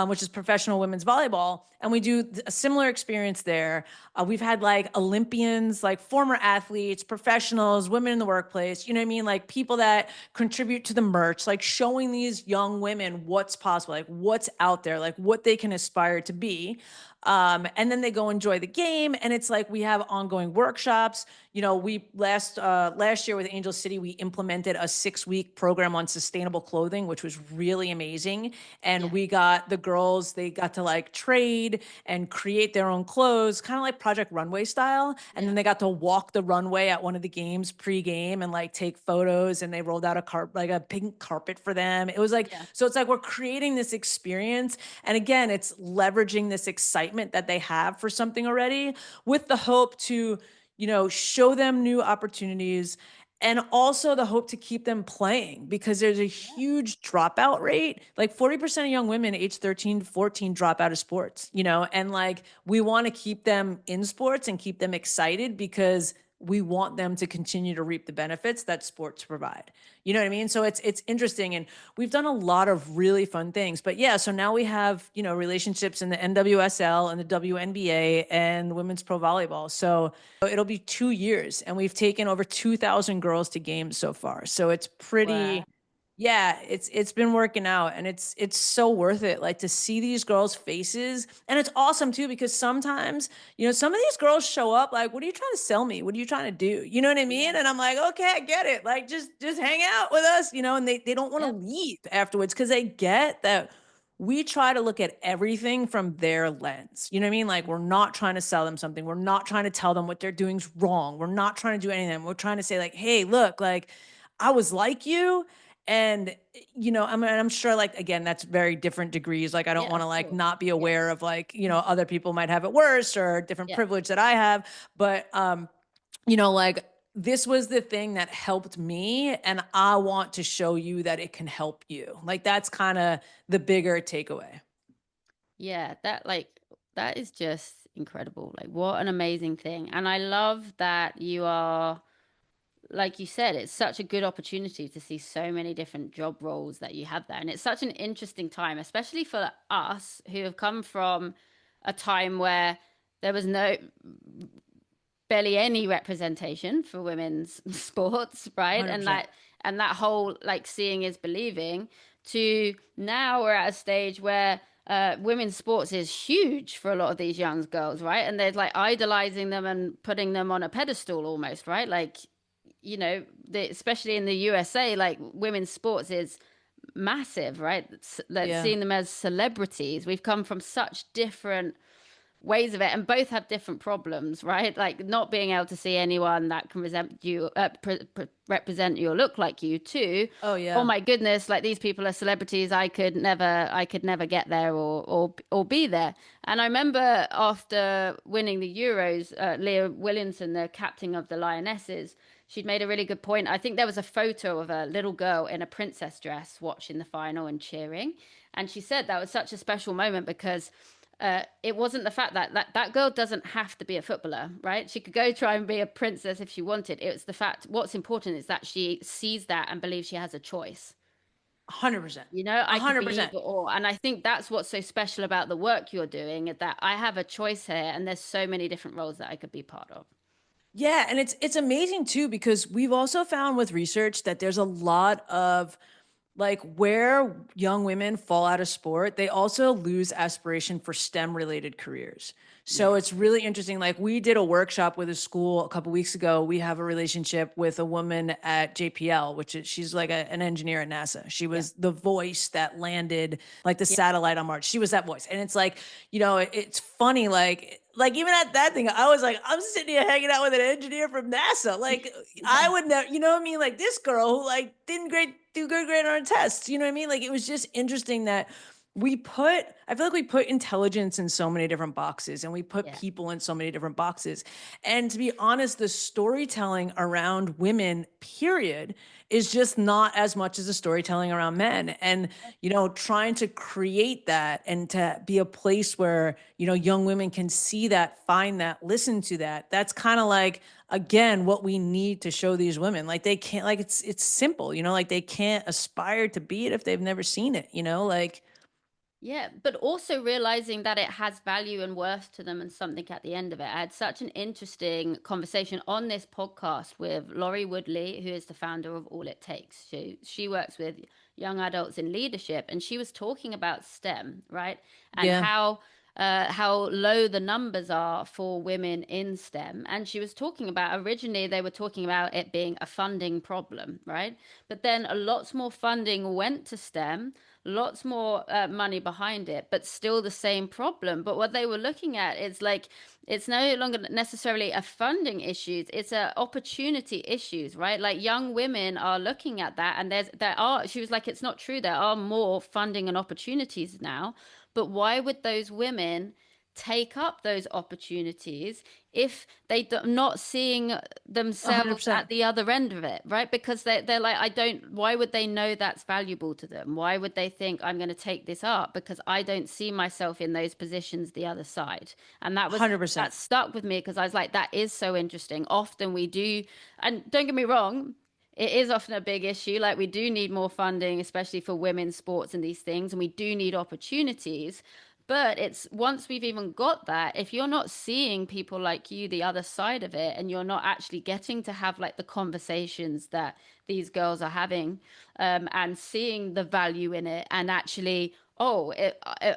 which is professional women's volleyball. And we do a similar experience there. We've had like Olympians, like former athletes, professionals, women in the workplace, you know what I mean? Like people that contribute to the merch, like showing these young women what's possible, like what's out there, like what they can aspire to be. And then they go enjoy the game. And it's like we have ongoing workshops. We last year with Angel City, we implemented a 6-week program on sustainable clothing, which was really amazing. And Yeah. we got the girls, they got to like trade and create their own clothes, kind of like Project Runway style. And Yeah. then they got to walk the runway at one of the games pre-game and like take photos. And they rolled out like a pink carpet for them. It was like, Yeah. so it's like we're creating this experience. And again, it's leveraging this excitement that they have for something already with the hope to, show them new opportunities and also the hope to keep them playing because there's a Yeah. huge dropout rate. Like 40% of young women age 13 to 14 drop out of sports, and like we want to keep them in sports and keep them excited because we want them to continue to reap the benefits that sports provide. You know what I mean? So it's interesting and we've done a lot of really fun things. But yeah, so now we have, relationships in the NWSL and the WNBA and women's pro volleyball. So it'll be 2 years and we've taken over 2,000 girls to games so far. So it's Wow. pretty, yeah, it's been working out and it's so worth it. Like to see these girls' faces. And it's awesome too, because sometimes, some of these girls show up like, what are you trying to sell me? What are you trying to do? You know what I mean? Yeah. And I'm like, okay, I get it. Like just hang out with us, and they don't want to Yep. leave afterwards because they get that we try to look at everything from their lens. You know what I mean? Like we're not trying to sell them something. We're not trying to tell them what they're doing is wrong. We're not trying to do anything. We're trying to say like, hey, look, like I was like you. And I'm sure like again, that's very different degrees. Like I don't Yeah, want to of like course. not be Yeah. aware of like, other people might have it worse or different Yeah. privilege that I have. But like this was the thing that helped me and I want to show you that it can help you. Like that's kind of the bigger takeaway. Yeah, that is just incredible. Like what an amazing thing. And I love that you are, like you said, it's such a good opportunity to see so many different job roles that you have there. And it's such an interesting time, especially for us who have come from a time where there was barely any representation for women's sports, right? And 100%. that whole like seeing is believing to now we're at a stage where women's sports is huge for a lot of these young girls, right? And they're like idolizing them and putting them on a pedestal almost, right? Like, especially in the USA, like women's sports is massive, right? Let's Yeah. seeing them as celebrities. We've come from such different ways of it, and both have different problems, right? Like not being able to see anyone that can represent you or look like you too. Oh Oh yeah. my goodness, like these people are celebrities. I could never get there or be there. And I remember after winning the Euros, Leah Williamson, the captain of the Lionesses, she'd made a really good point. I think there was a photo of a little girl in a princess dress watching the final and cheering. And she said that was such a special moment because it wasn't the fact that girl doesn't have to be a footballer, right? She could go try and be a princess if she wanted. It was the fact what's important is that she sees that and believes she has a choice. 100%. I could be 100%. either or. And I think that's what's so special about the work you're doing, is that I have a choice here and there's so many different roles that I could be part of. Yeah, and it's amazing too because we've also found with research that there's a lot of like where young women fall out of sport, they also lose aspiration for STEM related careers. So Yeah. it's really interesting. Like we did a workshop with a school a couple weeks ago. We have a relationship with a woman at JPL, which is she's like an engineer at NASA. She Yeah. was the voice that landed like the Yeah. satellite on Mars. She was that voice. And it's like, it's funny, like even at that thing, I was like, I'm sitting here hanging out with an engineer from NASA. Like I Yeah. would never, you know what I mean? Like this girl who like didn't do good grade on her tests. You know what I mean? Like it was just interesting that I feel like we put intelligence in so many different boxes and we put Yeah. people in so many different boxes. And to be honest, the storytelling around women, period, is just not as much as the storytelling around men. And, trying to create that and to be a place where, young women can see that, find that, listen to that. That's kind of like, again, what we need to show these women. Like they can't, like it's simple, like they can't aspire to be it if they've never seen it, like. Yeah, but also realizing that it has value and worth to them and something at the end of it. I had such an interesting conversation on this podcast with Laurie Woodley, who is the founder of All It Takes. She works with young adults in leadership, and she was talking about STEM, right? And Yeah. how low the numbers are for women in STEM. And she was talking about originally they were talking about it being a funding problem, right? But then a lots more funding went to STEM, lots more money behind it, but still the same problem. But what they were looking at is like it's no longer necessarily a funding issue; it's a opportunity issues, right? Like young women are looking at that, and there are. She was like, it's not true. There are more funding and opportunities now, but why would those women take up those opportunities if not seeing themselves 100%. at the other end of it, right? Because they're like, I don't, why would they know that's valuable to them? Why would they think I'm going to take this up? Because I don't see myself in those positions the other side. And that 100%. stuck with me because I was like, that is so interesting. Often we do, and don't get me wrong, it is often a big issue. Like we do need more funding, especially for women's sports and these things, and we do need opportunities. But it's once we've even got that, if you're not seeing people like you, the other side of it, and you're not actually getting to have like the conversations that these girls are having, and seeing the value in it, and actually, oh,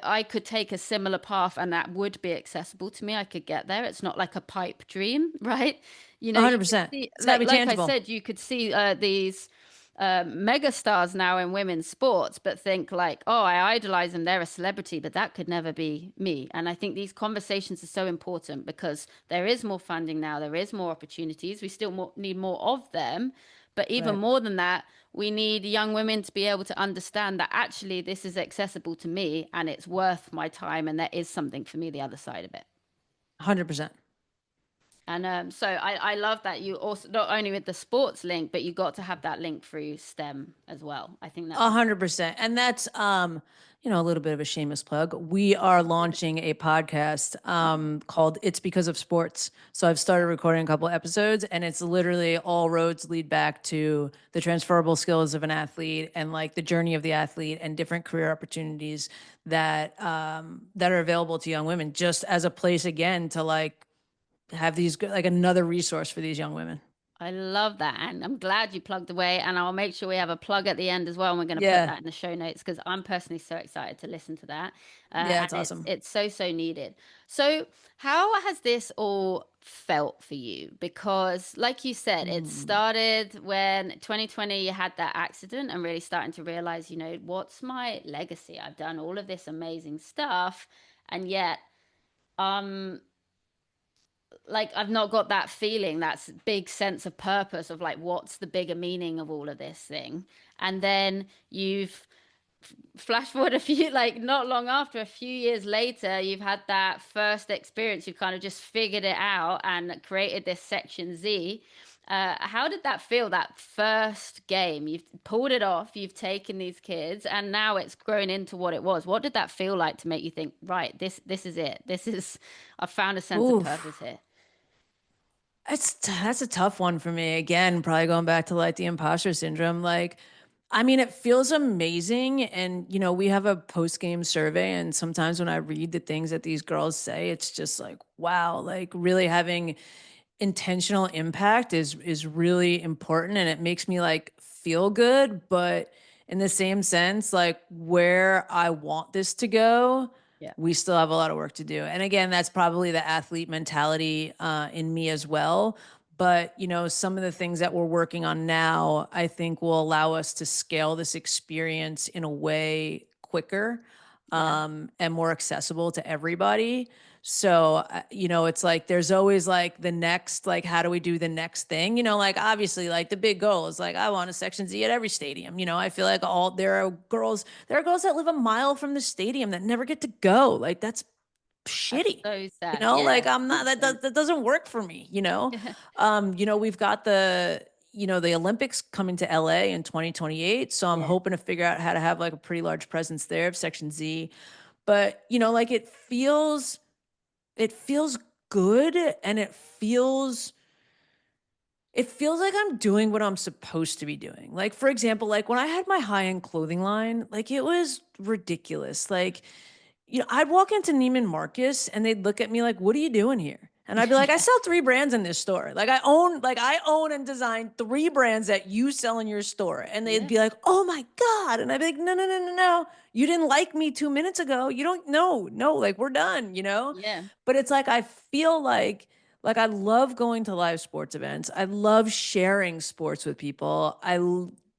I could take a similar path and that would be accessible to me. I could get there. It's not like a pipe dream, right? You could 100%. see, It's got to like be like I tangible. said, you could see these mega stars now in women's sports, but think like, oh, I idolize them. They're a celebrity, but that could never be me. And I think these conversations are so important because there is more funding now. There is more opportunities. We still need more of them. But even Right. more than that, we need young women to be able to understand that actually this is accessible to me and it's worth my time and there is something for me the other side of it. 100%. And so I love that you also not only with the sports link, but you got to have that link through STEM as well. I think that's 100%. And that's, a little bit of a shameless plug. We are launching a podcast called It's Because of Sports. So I've started recording a couple episodes and it's literally all roads lead back to the transferable skills of an athlete and like the journey of the athlete and different career opportunities that are available to young women just as a place again to like have these like another resource for these young women. I love that. And I'm glad you plugged away. And I'll make sure we have a plug at the end as well. And we're going to put Yeah. that in the show notes because I'm personally so excited to listen to that. Yeah, And it's awesome. it's so, so needed. So, how has this all felt for you? Because, like you said, it Mm. started when 2020 you had that accident and really starting to realize, what's my legacy? I've done all of this amazing stuff. And yet, um like I've not got that feeling, that big sense of purpose of like what's the bigger meaning of all of this thing. And then you've flash forward a few, like not long after, a few years later, you've had that first experience. You've kind of just figured it out and created this Section Z. How did that feel, that first game? You've pulled it off, you've taken these kids, and now it's grown into what it was. What did that feel like to make you think, right, this is it. I've found a sense of purpose Oof. here. That's a tough one for me. Again, probably going back to like the imposter syndrome. Like, I mean, it feels amazing. And, we have a post-game survey. And sometimes when I read the things that these girls say, it's just like, wow, like really having intentional impact is really important. And it makes me like feel good. But in the same sense, like where I want this to go, Yeah. we still have a lot of work to do. And again, that's probably the athlete mentality in me as well. But, some of the things that we're working on now, I think will allow us to scale this experience in a way quicker Yeah. and more accessible to everybody. So, it's like there's always like the next, like, how do we do the next thing? Like obviously, like the big goal is like, I want a Section Z at every stadium. I feel like there are girls that live a mile from the stadium that never get to go. Like, that's That's shitty. so sad. Yeah, Like I'm not, constant. that doesn't work for me. We've got the Olympics coming to LA in 2028. So I'm Yeah. hoping to figure out how to have like a pretty large presence there of Section Z. But, like it feels good and it feels like I'm doing what I'm supposed to be doing. Like, for example, like when I had my high-end clothing line, like it was ridiculous. Like, I'd walk into Neiman Marcus and they'd look at me like, "What are you doing here?" And I'd be like, "I Yeah. sell three brands in this store. Like I own and design three brands that you sell in your store." And they'd Yeah. be like, "Oh my God." And I'd be like, "No, no, no, no, no. You didn't like me 2 minutes ago. You don't know. No, like we're done." Yeah. But it's like I feel like I love going to live sports events. I love sharing sports with people.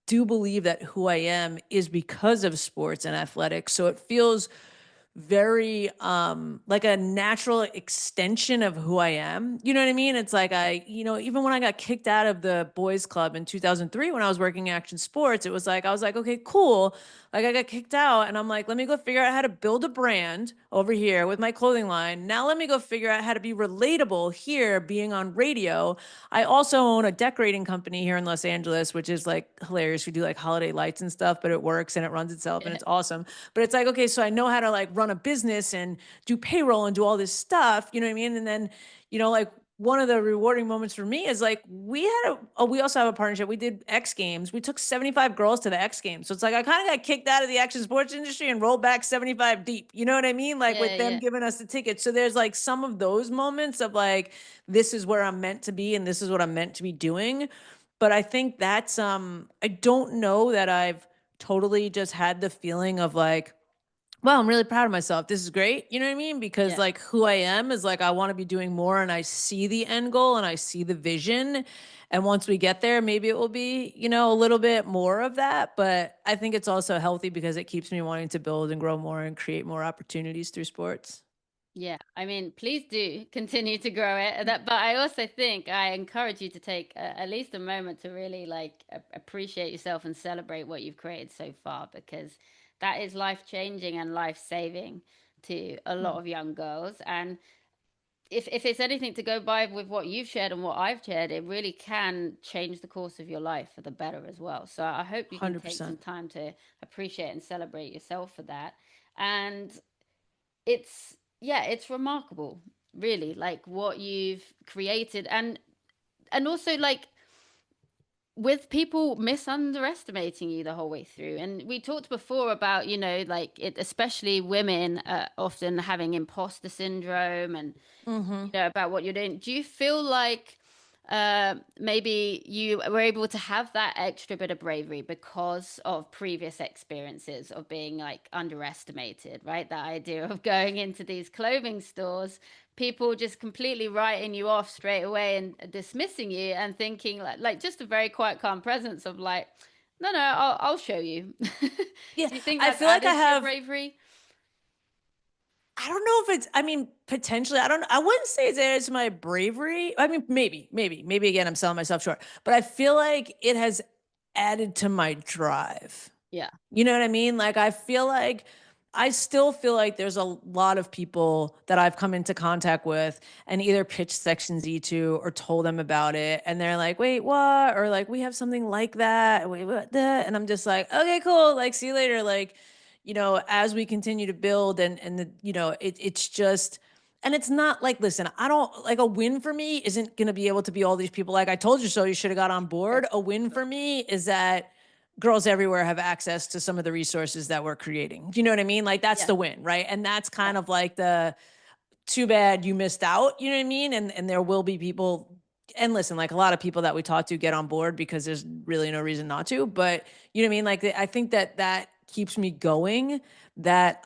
Do believe that who I am is because of sports and athletics. So it feels very like a natural extension of who I am. You know what I mean? It's like even when I got kicked out of the boys club in 2003 when I was working action sports, it was like I was like, "Okay, cool." Like I got kicked out and I'm like, "Let me go figure out how to build a brand over here with my clothing line. Now let me go figure out how to be relatable here being on radio." I also own a decorating company here in Los Angeles, which is like hilarious. We do like holiday lights and stuff, but it works and it runs itself and Yeah. it's awesome. But it's like, okay, so I know how to like run a business and do payroll and do all this stuff. You know what I mean? And then, like one of the rewarding moments for me is like we also have a partnership. We did X Games. We took 75 girls to the X Games. So it's like I kind of got kicked out of the action sports industry and rolled back 75 deep. You know what I mean? Like with Yeah. them Yeah. giving us the tickets. So there's like some of those moments of like, this is where I'm meant to be and this is what I'm meant to be doing. But I think that's I don't know that I've totally just had the feeling of like, well, I'm really proud of myself. This is great. You know what I mean? Because Yeah. like who I am is like I want to be doing more and I see the end goal and I see the vision. And once we get there, maybe it will be, a little bit more of that. But I think it's also healthy because it keeps me wanting to build and grow more and create more opportunities through sports. Yeah, I mean, please do continue to grow it. But I also think I encourage you to take at least a moment to really like appreciate yourself and celebrate what you've created so far, because that is life changing and life saving to a lot of young girls. And if it's anything to go by with what you've shared and what I've shared, it really can change the course of your life for the better as well. So I hope you can take some 100%. time to appreciate and celebrate yourself for that. And it's remarkable, really, like what you've created. And also like with people misunderestimating you the whole way through. And we talked before about, like it, especially women often having imposter syndrome and Hmm. about what you're doing. Do you feel like maybe you were able to have that extra bit of bravery because of previous experiences of being like underestimated, right? That idea of going into these clothing stores, people just completely writing you off straight away and dismissing you and thinking like just a very quiet, calm presence of like, no, no, I'll show you. Yeah, Do you think I that's feel like I added to your have. bravery? I don't know if it's, I mean, potentially, I wouldn't say it's my bravery. I mean, maybe again, I'm selling myself short, but I feel like it has added to my drive. Yeah, You know what I mean? Like, I feel like I still feel like there's a lot of people that I've come into contact with and either pitched Section Z to or told them about it. And they're like, wait, what? Or like, we have something like that. Wait, what? That? And I'm just like, okay, cool. Like, see you later. Like, as we continue to build it's just, and it's not like, listen, I don't like a win for me isn't going to be able to be all these people. Like, I told you so, you should have got on yeah, board. A win for me is that girls everywhere have access to some of the resources that we're creating. Do you know what I mean? Like, that's yeah, the win, right? And that's yeah, kind of like the too bad you missed out. You know what I mean? And there will be people. And listen, like a lot of people that we talk to get on board because there's really no reason not to. But you know what I mean? Like, I think that keeps me going. That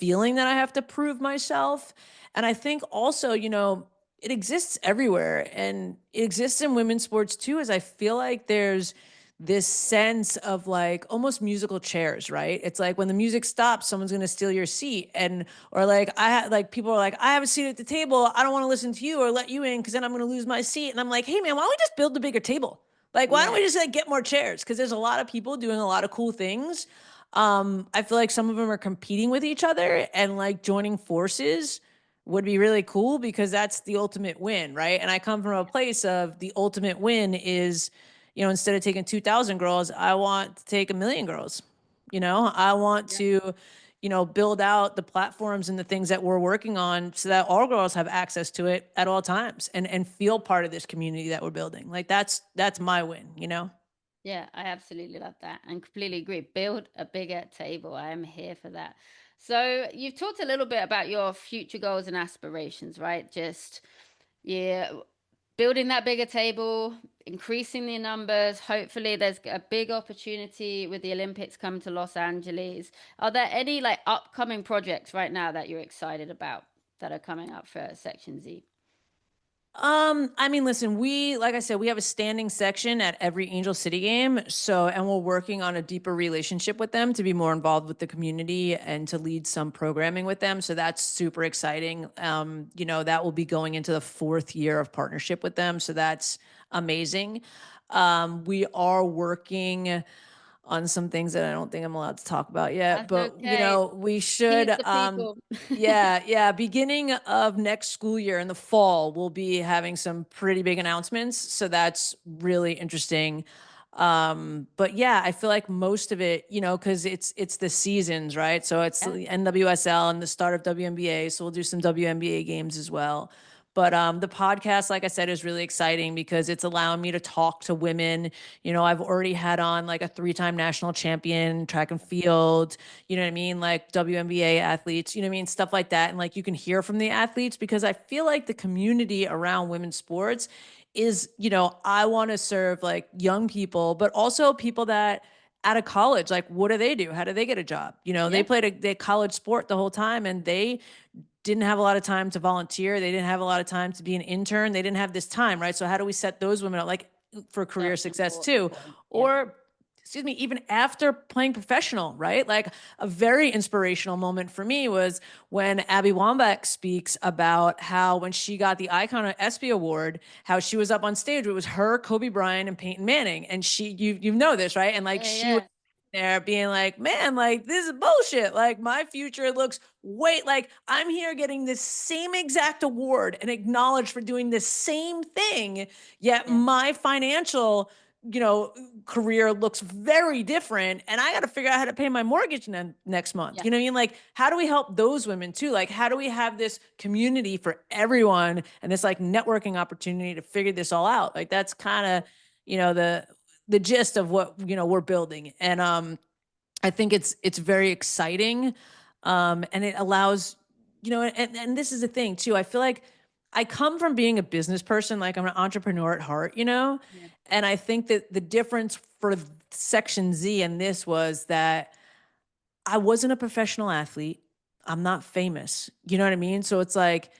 feeling that I have to prove myself. And I think also, it exists everywhere, and it exists in women's sports too. As I feel like there's this sense of like almost musical chairs, right? It's like when the music stops, someone's going to steal your seat. And or like like people are like, I have a seat at the table, I don't want to listen to you or let you in because then I'm going to lose my seat. And I'm like, hey man, why don't we just build the bigger table? Like, why don't yeah, we just like get more chairs? Because there's a lot of people doing a lot of cool things. I feel like some of them are competing with each other, and like joining forces would be really cool because that's the ultimate win, right? And I come from a place of the ultimate win is, instead of taking 2,000 girls, I want to take 1,000,000 girls. I want yeah. to, build out the platforms and the things that we're working on so that all girls have access to it at all times and feel part of this community that we're building. Like, that's my win. Yeah, I absolutely love that and completely agree. Build a bigger table. I am here for that. So, you've talked a little bit about your future goals and aspirations, right? Just, yeah, building that bigger table, increasing the numbers. Hopefully, there's a big opportunity with the Olympics coming to Los Angeles. Are there any like upcoming projects right now that you're excited about that are coming up for Section Z? I mean, listen, like I said, we have a standing section at every Angel City game. So, and we're working on a deeper relationship with them to be more involved with the community and to lead some programming with them. So that's super exciting. That will be going into the fourth year of partnership with them. So that's amazing. We are working on some things that I don't think I'm allowed to talk about yet, That's but okay. we should, Tease the people. yeah, beginning of next school year in the fall, we'll be having some pretty big announcements. So that's really interesting. But yeah, I feel like most of it, because it's the seasons, right? So it's Yeah. the NWSL and the start of WNBA. So we'll do some WNBA games as well. But the podcast, like I said, is really exciting because it's allowing me to talk to women. I've already had on like a 3-time national champion, track and field, you know what I mean? Like WNBA athletes, you know what I mean? Stuff like that. And like you can hear from the athletes because I feel like the community around women's sports is, I want to serve like young people, but also people that out of college, like what do they do? How do they get a job? They Yeah. played a college sport the whole time and they didn't have a lot of time to volunteer. They didn't have a lot of time to be an intern. They didn't have this time, right? So how do we set those women up like for career Such an success important too? point. Yeah. Or excuse me, even after playing professional, right? Like a very inspirational moment for me was when Abby Wambach speaks about how when she got the Icon of ESPY award, how she was up on stage. It was her, Kobe Bryant, and Peyton Manning. And you know this, right? And like Yeah. she was Yeah. there being like, man, like this is bullshit. Like my future looks wait, like I'm here getting this same exact award and acknowledged for doing the same thing, yet Yeah. my financial, you know, career looks very different. And I got to figure out how to pay my mortgage next month. Yeah. You know what I mean? Like, how do we help those women too? Like, how do we have this community for everyone and this like networking opportunity to figure this all out? Like, that's kind of, the gist of what we're building. And I think it's very exciting. And it allows, and this is the thing too. I feel like I come from being a business person, like I'm an entrepreneur at heart, you know? Yeah. And I think that the difference for Section Z and this was that I wasn't a professional athlete. I'm not famous. You know what I mean? So it's like,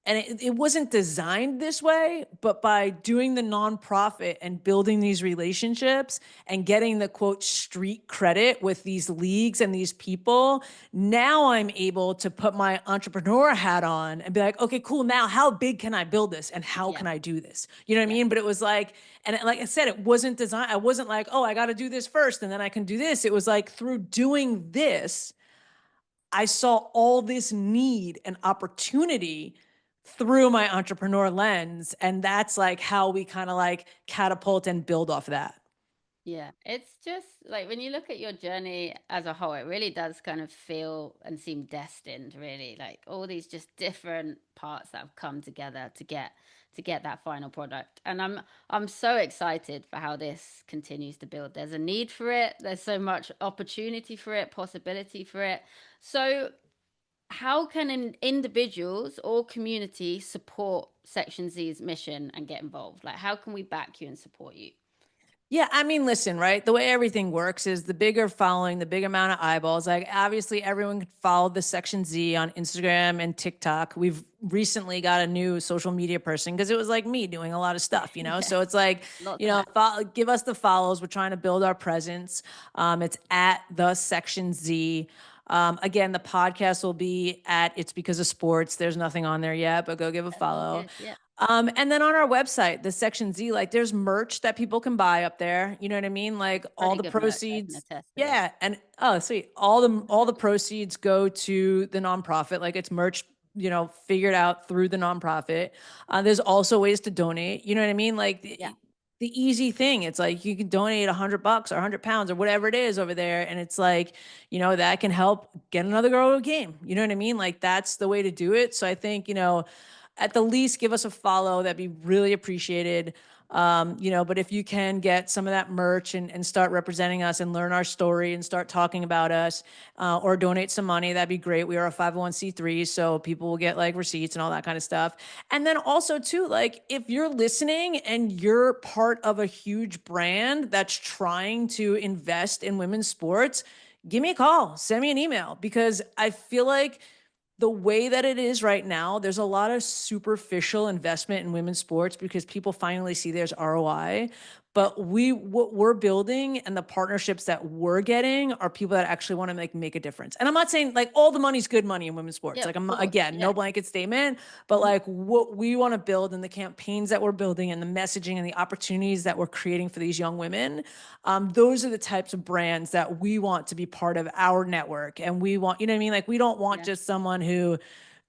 and it wasn't designed this way, but by doing the nonprofit and building these relationships and getting the quote street credit with these leagues and these people, now I'm able to put my entrepreneur hat on and be like, okay, cool. Now, how big can I build this and how Yeah. can I do this? You know what I Yeah. mean? But it was like, and like I said, it wasn't designed. I wasn't like, oh, I got to do this first and then I can do this. It was like through doing this, I saw all this need and opportunity through my entrepreneur lens. And that's like how we kind of like catapult and build off of that. Yeah, it's just like when you look at your journey as a whole, it really does kind of feel and seem destined, really. Like all these just different parts that have come together to get that final product. And I'm so excited for how this continues to build. There's a need for it. There's so much opportunity for it, possibility for it. So how can individuals or community support Section Z's mission and get involved? Like how can we back you and support you? Yeah, I mean, listen, right? The way everything works is the bigger following, the big amount of eyeballs. Like, obviously, everyone can follow the Section Z on Instagram and TikTok. We've recently got a new social media person because it was like me doing a lot of stuff, you know? Yeah, So it's like, lots you of know, hats. give us the follows. We're trying to build our presence. It's at the Section Z. Again, the podcast will be at It's Because of Sports. There's nothing on there yet, but go give a That's all follow. good. Yeah. And then on our website, the Section Z, like there's merch that people can buy up there. You know what I mean? Like all Pretty the good merch. I can proceeds. attest to it. Yeah. And oh, sweet. All the proceeds go to the nonprofit. Like it's merch, you know, figured out through the nonprofit. There's also ways to donate. You know what I mean? Like Yeah. the easy thing. It's like you can donate $100 or £100 or whatever it is over there. And it's like, you know, that can help get another girl to a game. You know what I mean? Like that's the way to do it. So I think, you know, at the least give us a follow. That'd be really appreciated. You know, but if you can get some of that merch and start representing us and learn our story and start talking about us, or donate some money, that'd be great. We are a 501(c)(3), so people will get like receipts and all that kind of stuff. And then also too, like if you're listening and you're part of a huge brand that's trying to invest in women's sports, give me a call, send me an email, because I feel like the way that it is right now, there's a lot of superficial investment in women's sports because people finally see there's ROI. Yeah. But what we're building and the partnerships that we're getting are people that actually want to make a difference. And I'm not saying like all the money's good money in women's sports. Yeah, Like of I'm course. again, Yeah. no blanket statement, but Mhm. like what we want to build and the campaigns that we're building and the messaging and the opportunities that we're creating for these young women, those are the types of brands that we want to be part of our network. And we want, you know what I mean? Like we don't want Yeah. just someone who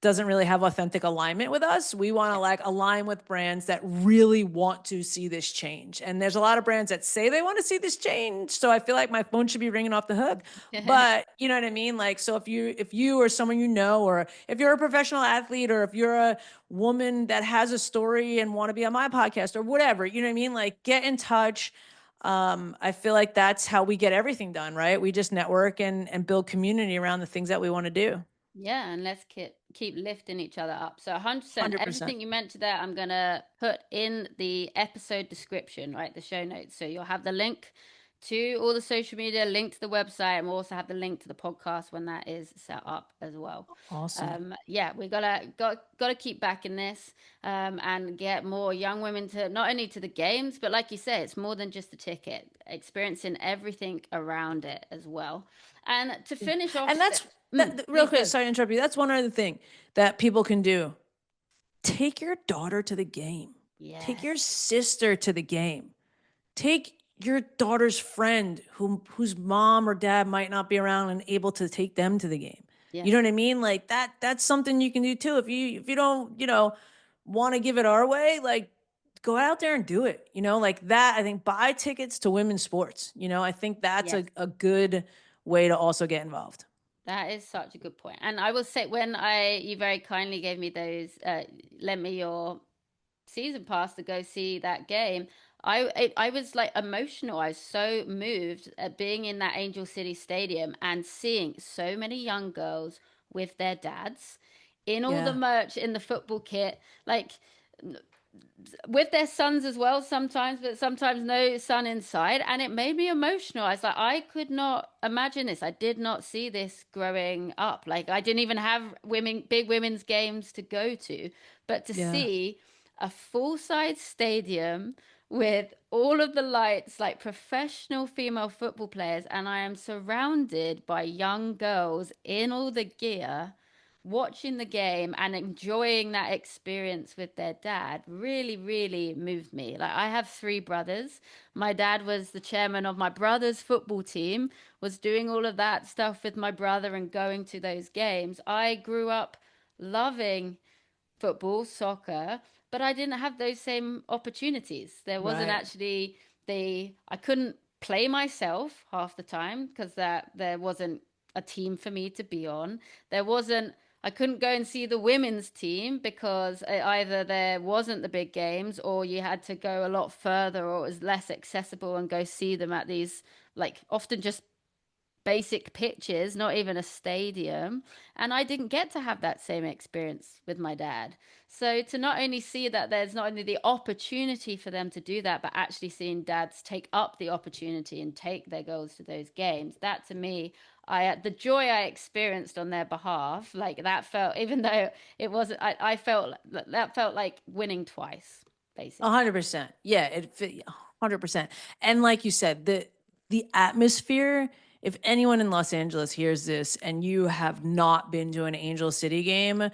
doesn't really have authentic alignment with us. We want to Yeah. like align with brands that really want to see this change. And there's a lot of brands that say they want to see this change. So I feel like my phone should be ringing off the hook. But you know what I mean? Like, so if you or someone you know, or if you're a professional athlete, or if you're a woman that has a story and want to be on my podcast or whatever, you know what I mean? Like get in touch. I feel like that's how we get everything done, right? We just network and build community around the things that we want to do. Yeah, and let's keep lifting each other up. So 100%, 100%. everything you mentioned there, I'm gonna put in the episode description, right? The show notes. So you'll have the link to all the social media, link to the website, and we'll also have the link to the podcast when that is set up as well. Awesome. Yeah, we gotta keep backing this, and get more young women to not only to the games, but like you say, it's more than just a ticket, experiencing everything around it as well. And to finish off, And that's real please quick. do. Sorry to interrupt you. That's one other thing that people can do. Take your daughter to the game. Take Yes. your sister to the game. Take your daughter's friend whose mom or dad might not be around and able to take them to the game. Yeah. You know what I mean? Like that's something you can do too. If you don't, you know, want to give it our way, like go out there and do it. You know, like that, I think buy tickets to women's sports. You know, I think that's Yes. a good way to also get involved. That is such a good point. And I will say, when I you very kindly gave me those, lent me your season pass to go see that game. I was like emotional. I was so moved at being in that Angel City Stadium and seeing so many young girls with their dads in all the Yeah. merch, in the football kit, like with their sons as well sometimes, but sometimes no son inside. And it made me emotional. I was like, I could not imagine this. I did not see this growing up. Like, I didn't even have big women's games to go to, but to Yeah. see a full-size stadium with all of the lights, like professional female football players, and I am surrounded by young girls in all the gear watching the game and enjoying that experience with their dad really, really moved me. Like, I have three brothers. My dad was the chairman of my brother's football team, was doing all of that stuff with my brother and going to those games. I grew up loving football, soccer, but I didn't have those same opportunities. There wasn't Right. actually I couldn't play myself half the time because that there wasn't a team for me to be on. There wasn't I couldn't go and see the women's team because either there wasn't the big games or you had to go a lot further or it was less accessible and go see them at these like often just basic pitches, not even a stadium. And I didn't get to have that same experience with my dad. So to not only see that there's not only the opportunity for them to do that, but actually seeing dads take up the opportunity and take their girls to those games, that to me, the joy I experienced on their behalf, like that felt, even though it wasn't, I felt that felt like winning twice, A basically. 100%. Yeah, 100%. And like you said, the atmosphere, if anyone in Los Angeles hears this and you have not been to an Angel City game,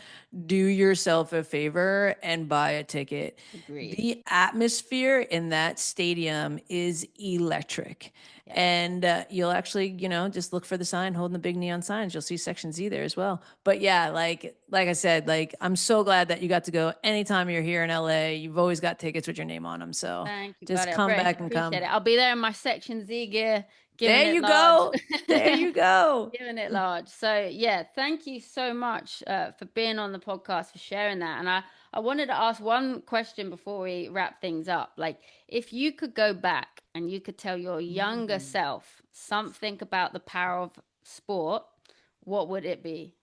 do yourself a favor and buy a ticket. Agreed. The atmosphere in that stadium is electric. Yeah. And you'll actually, just look for the sign holding the big neon signs. You'll see Section Z there as well. But yeah, like I said, like I'm so glad that you got to go anytime you're here in LA. You've always got tickets with your name on them. So Thank you, just buddy. I come very back and appreciate come. it. I'll be there in my Section Z gear, There giving it you large. go. There you go. Giving it large. So yeah, thank you so much for being on the podcast, for sharing that. And I wanted to ask one question before we wrap things up. Like, if you could go back and you could tell your younger Ooh. self something about the power of sport, what would it be?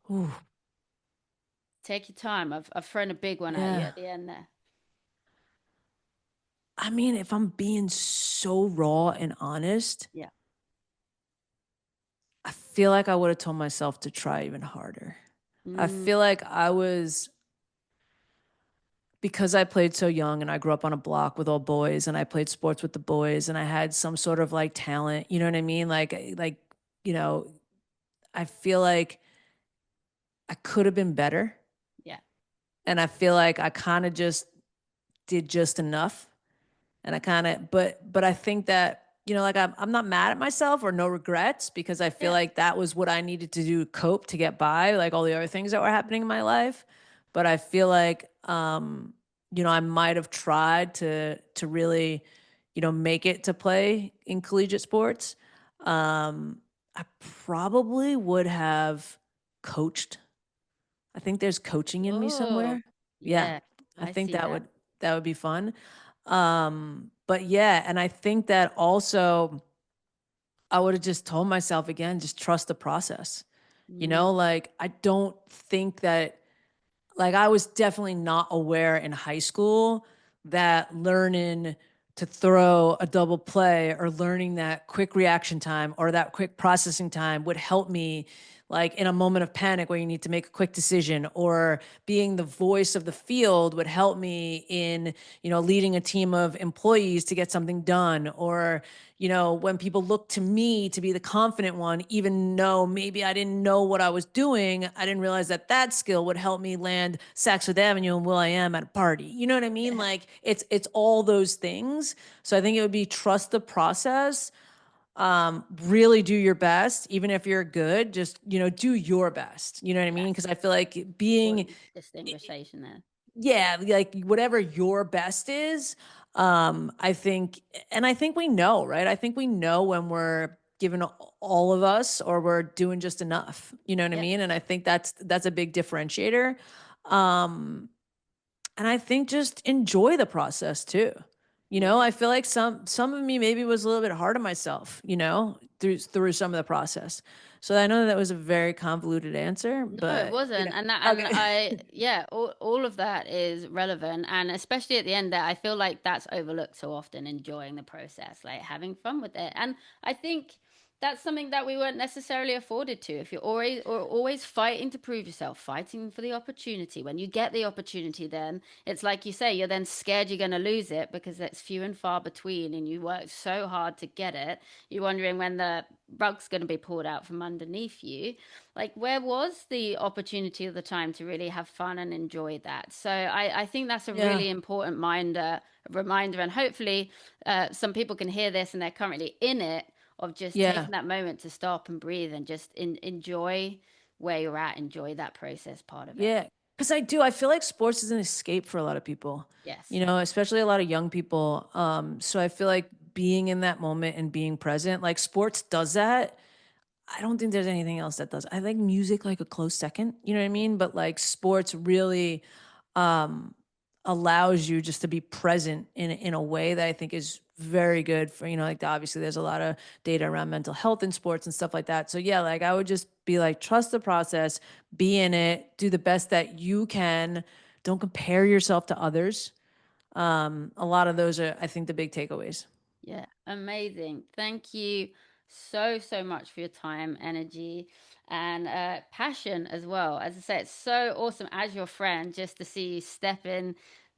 Ooh, Take your time. I've thrown a big one at you yeah. at the end there. I mean, if I'm being so raw and honest, Yeah. I feel like I would have told myself to try even harder. I Mm, feel like because I played so young and I grew up on a block with all boys and I played sports with the boys and I had some sort of like talent, you know what I mean? You know, I feel like I could have been better. yeah. And I feel like I kind of just did just enough. And I kind of, but I think that, like I'm not mad at myself or no regrets because I feel Yeah. like that was what I needed to do to cope to get by, like all the other things that were happening in my life. But I feel like, I might have tried to really, make it to play in collegiate sports. I probably would have coached. I think there's coaching in me Oh, somewhere. Yeah. yeah. I I think see that. that would be fun. But yeah, and I think that also I would have just told myself again, just trust the process. Mm, Like I don't think that like I was definitely not aware in high school that learning to throw a double play or learning that quick reaction time or that quick processing time would help me like in a moment of panic where you need to make a quick decision or being the voice of the field would help me in leading a team of employees to get something done or when people look to me to be the confident one, even though maybe I didn't know what I was doing, I didn't realize that that skill would help me land Saks Fifth Avenue and Will I Am at a party. You know what I mean? yeah. Like it's all those things. So I think it would be trust the process. Really do your best, even if you're good. Just do your best. You know what I mean? Because I feel like being Important distinguishation there. yeah, like whatever your best is, I think, and I think we know, right? I think we know when we're giving all of us or we're doing just enough. You know what I Yep. mean? And I think that's a big differentiator. Um, and I think just enjoy the process too. You know, I feel like some of me maybe was a little bit hard on myself, through some of the process. So I know that was a very convoluted answer, No, it but wasn't. And that, and okay. yeah, all of that is relevant. And especially at the end there, I feel like that's overlooked so often, enjoying the process, like having fun with it. And I think that's something that we weren't necessarily afforded to. If you're always fighting to prove yourself, fighting for the opportunity, when you get the opportunity, then it's like you say, you're then scared you're going to lose it because it's few and far between and you worked so hard to get it. You're wondering when the rug's going to be pulled out from underneath you. Like, where was the opportunity of the time to really have fun and enjoy that? So I think that's a Yeah. really important reminder, and hopefully some people can hear this and they're currently in it, of just Yeah. taking that moment to stop and breathe and just enjoy where you're at, enjoy that process part of it. Yeah, because I feel like sports is an escape for a lot of people, Yes. especially a lot of young people. So I feel like being in that moment and being present, like sports does that. I don't think there's anything else that does. I like music like a close second, you know what I Yeah. mean? But like sports really um allows you just to be present in a way that I think is very good for, like obviously there's a lot of data around mental health in sports and stuff like that. So yeah, like I would just be like, trust the process, be in it, do the best that you can. Don't compare yourself to others. A lot of those are, I think, the big takeaways. Yeah, amazing. Thank you so much for your time, energy, and passion as well. As I say, it's so awesome as your friend just to see you step in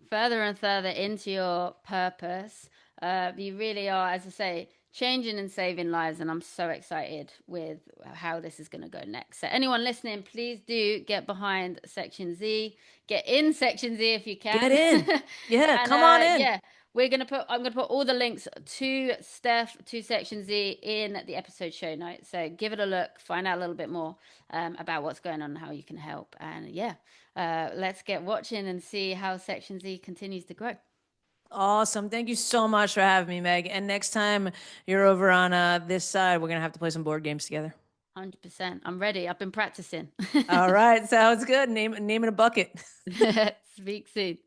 further and further into your purpose. You really are, as I say, changing and saving lives, and I'm so excited with how this is going to go next. So, anyone listening, please do get behind Section Z, get in Section Z if you Get can, in. Yeah, and come on in. yeah, I'm gonna put all the links to Steph to Section Z in the episode show notes. So give it a look, find out a little bit more about what's going on and how you can help. And yeah, let's get watching and see how Section Z continues to grow. Awesome. Thank you so much for having me, Meg. And next time you're over on this side, we're going to have to play some board games together. 100%. I'm ready. I've been practicing. All right. Sounds good. Name it a bucket. Speak soon.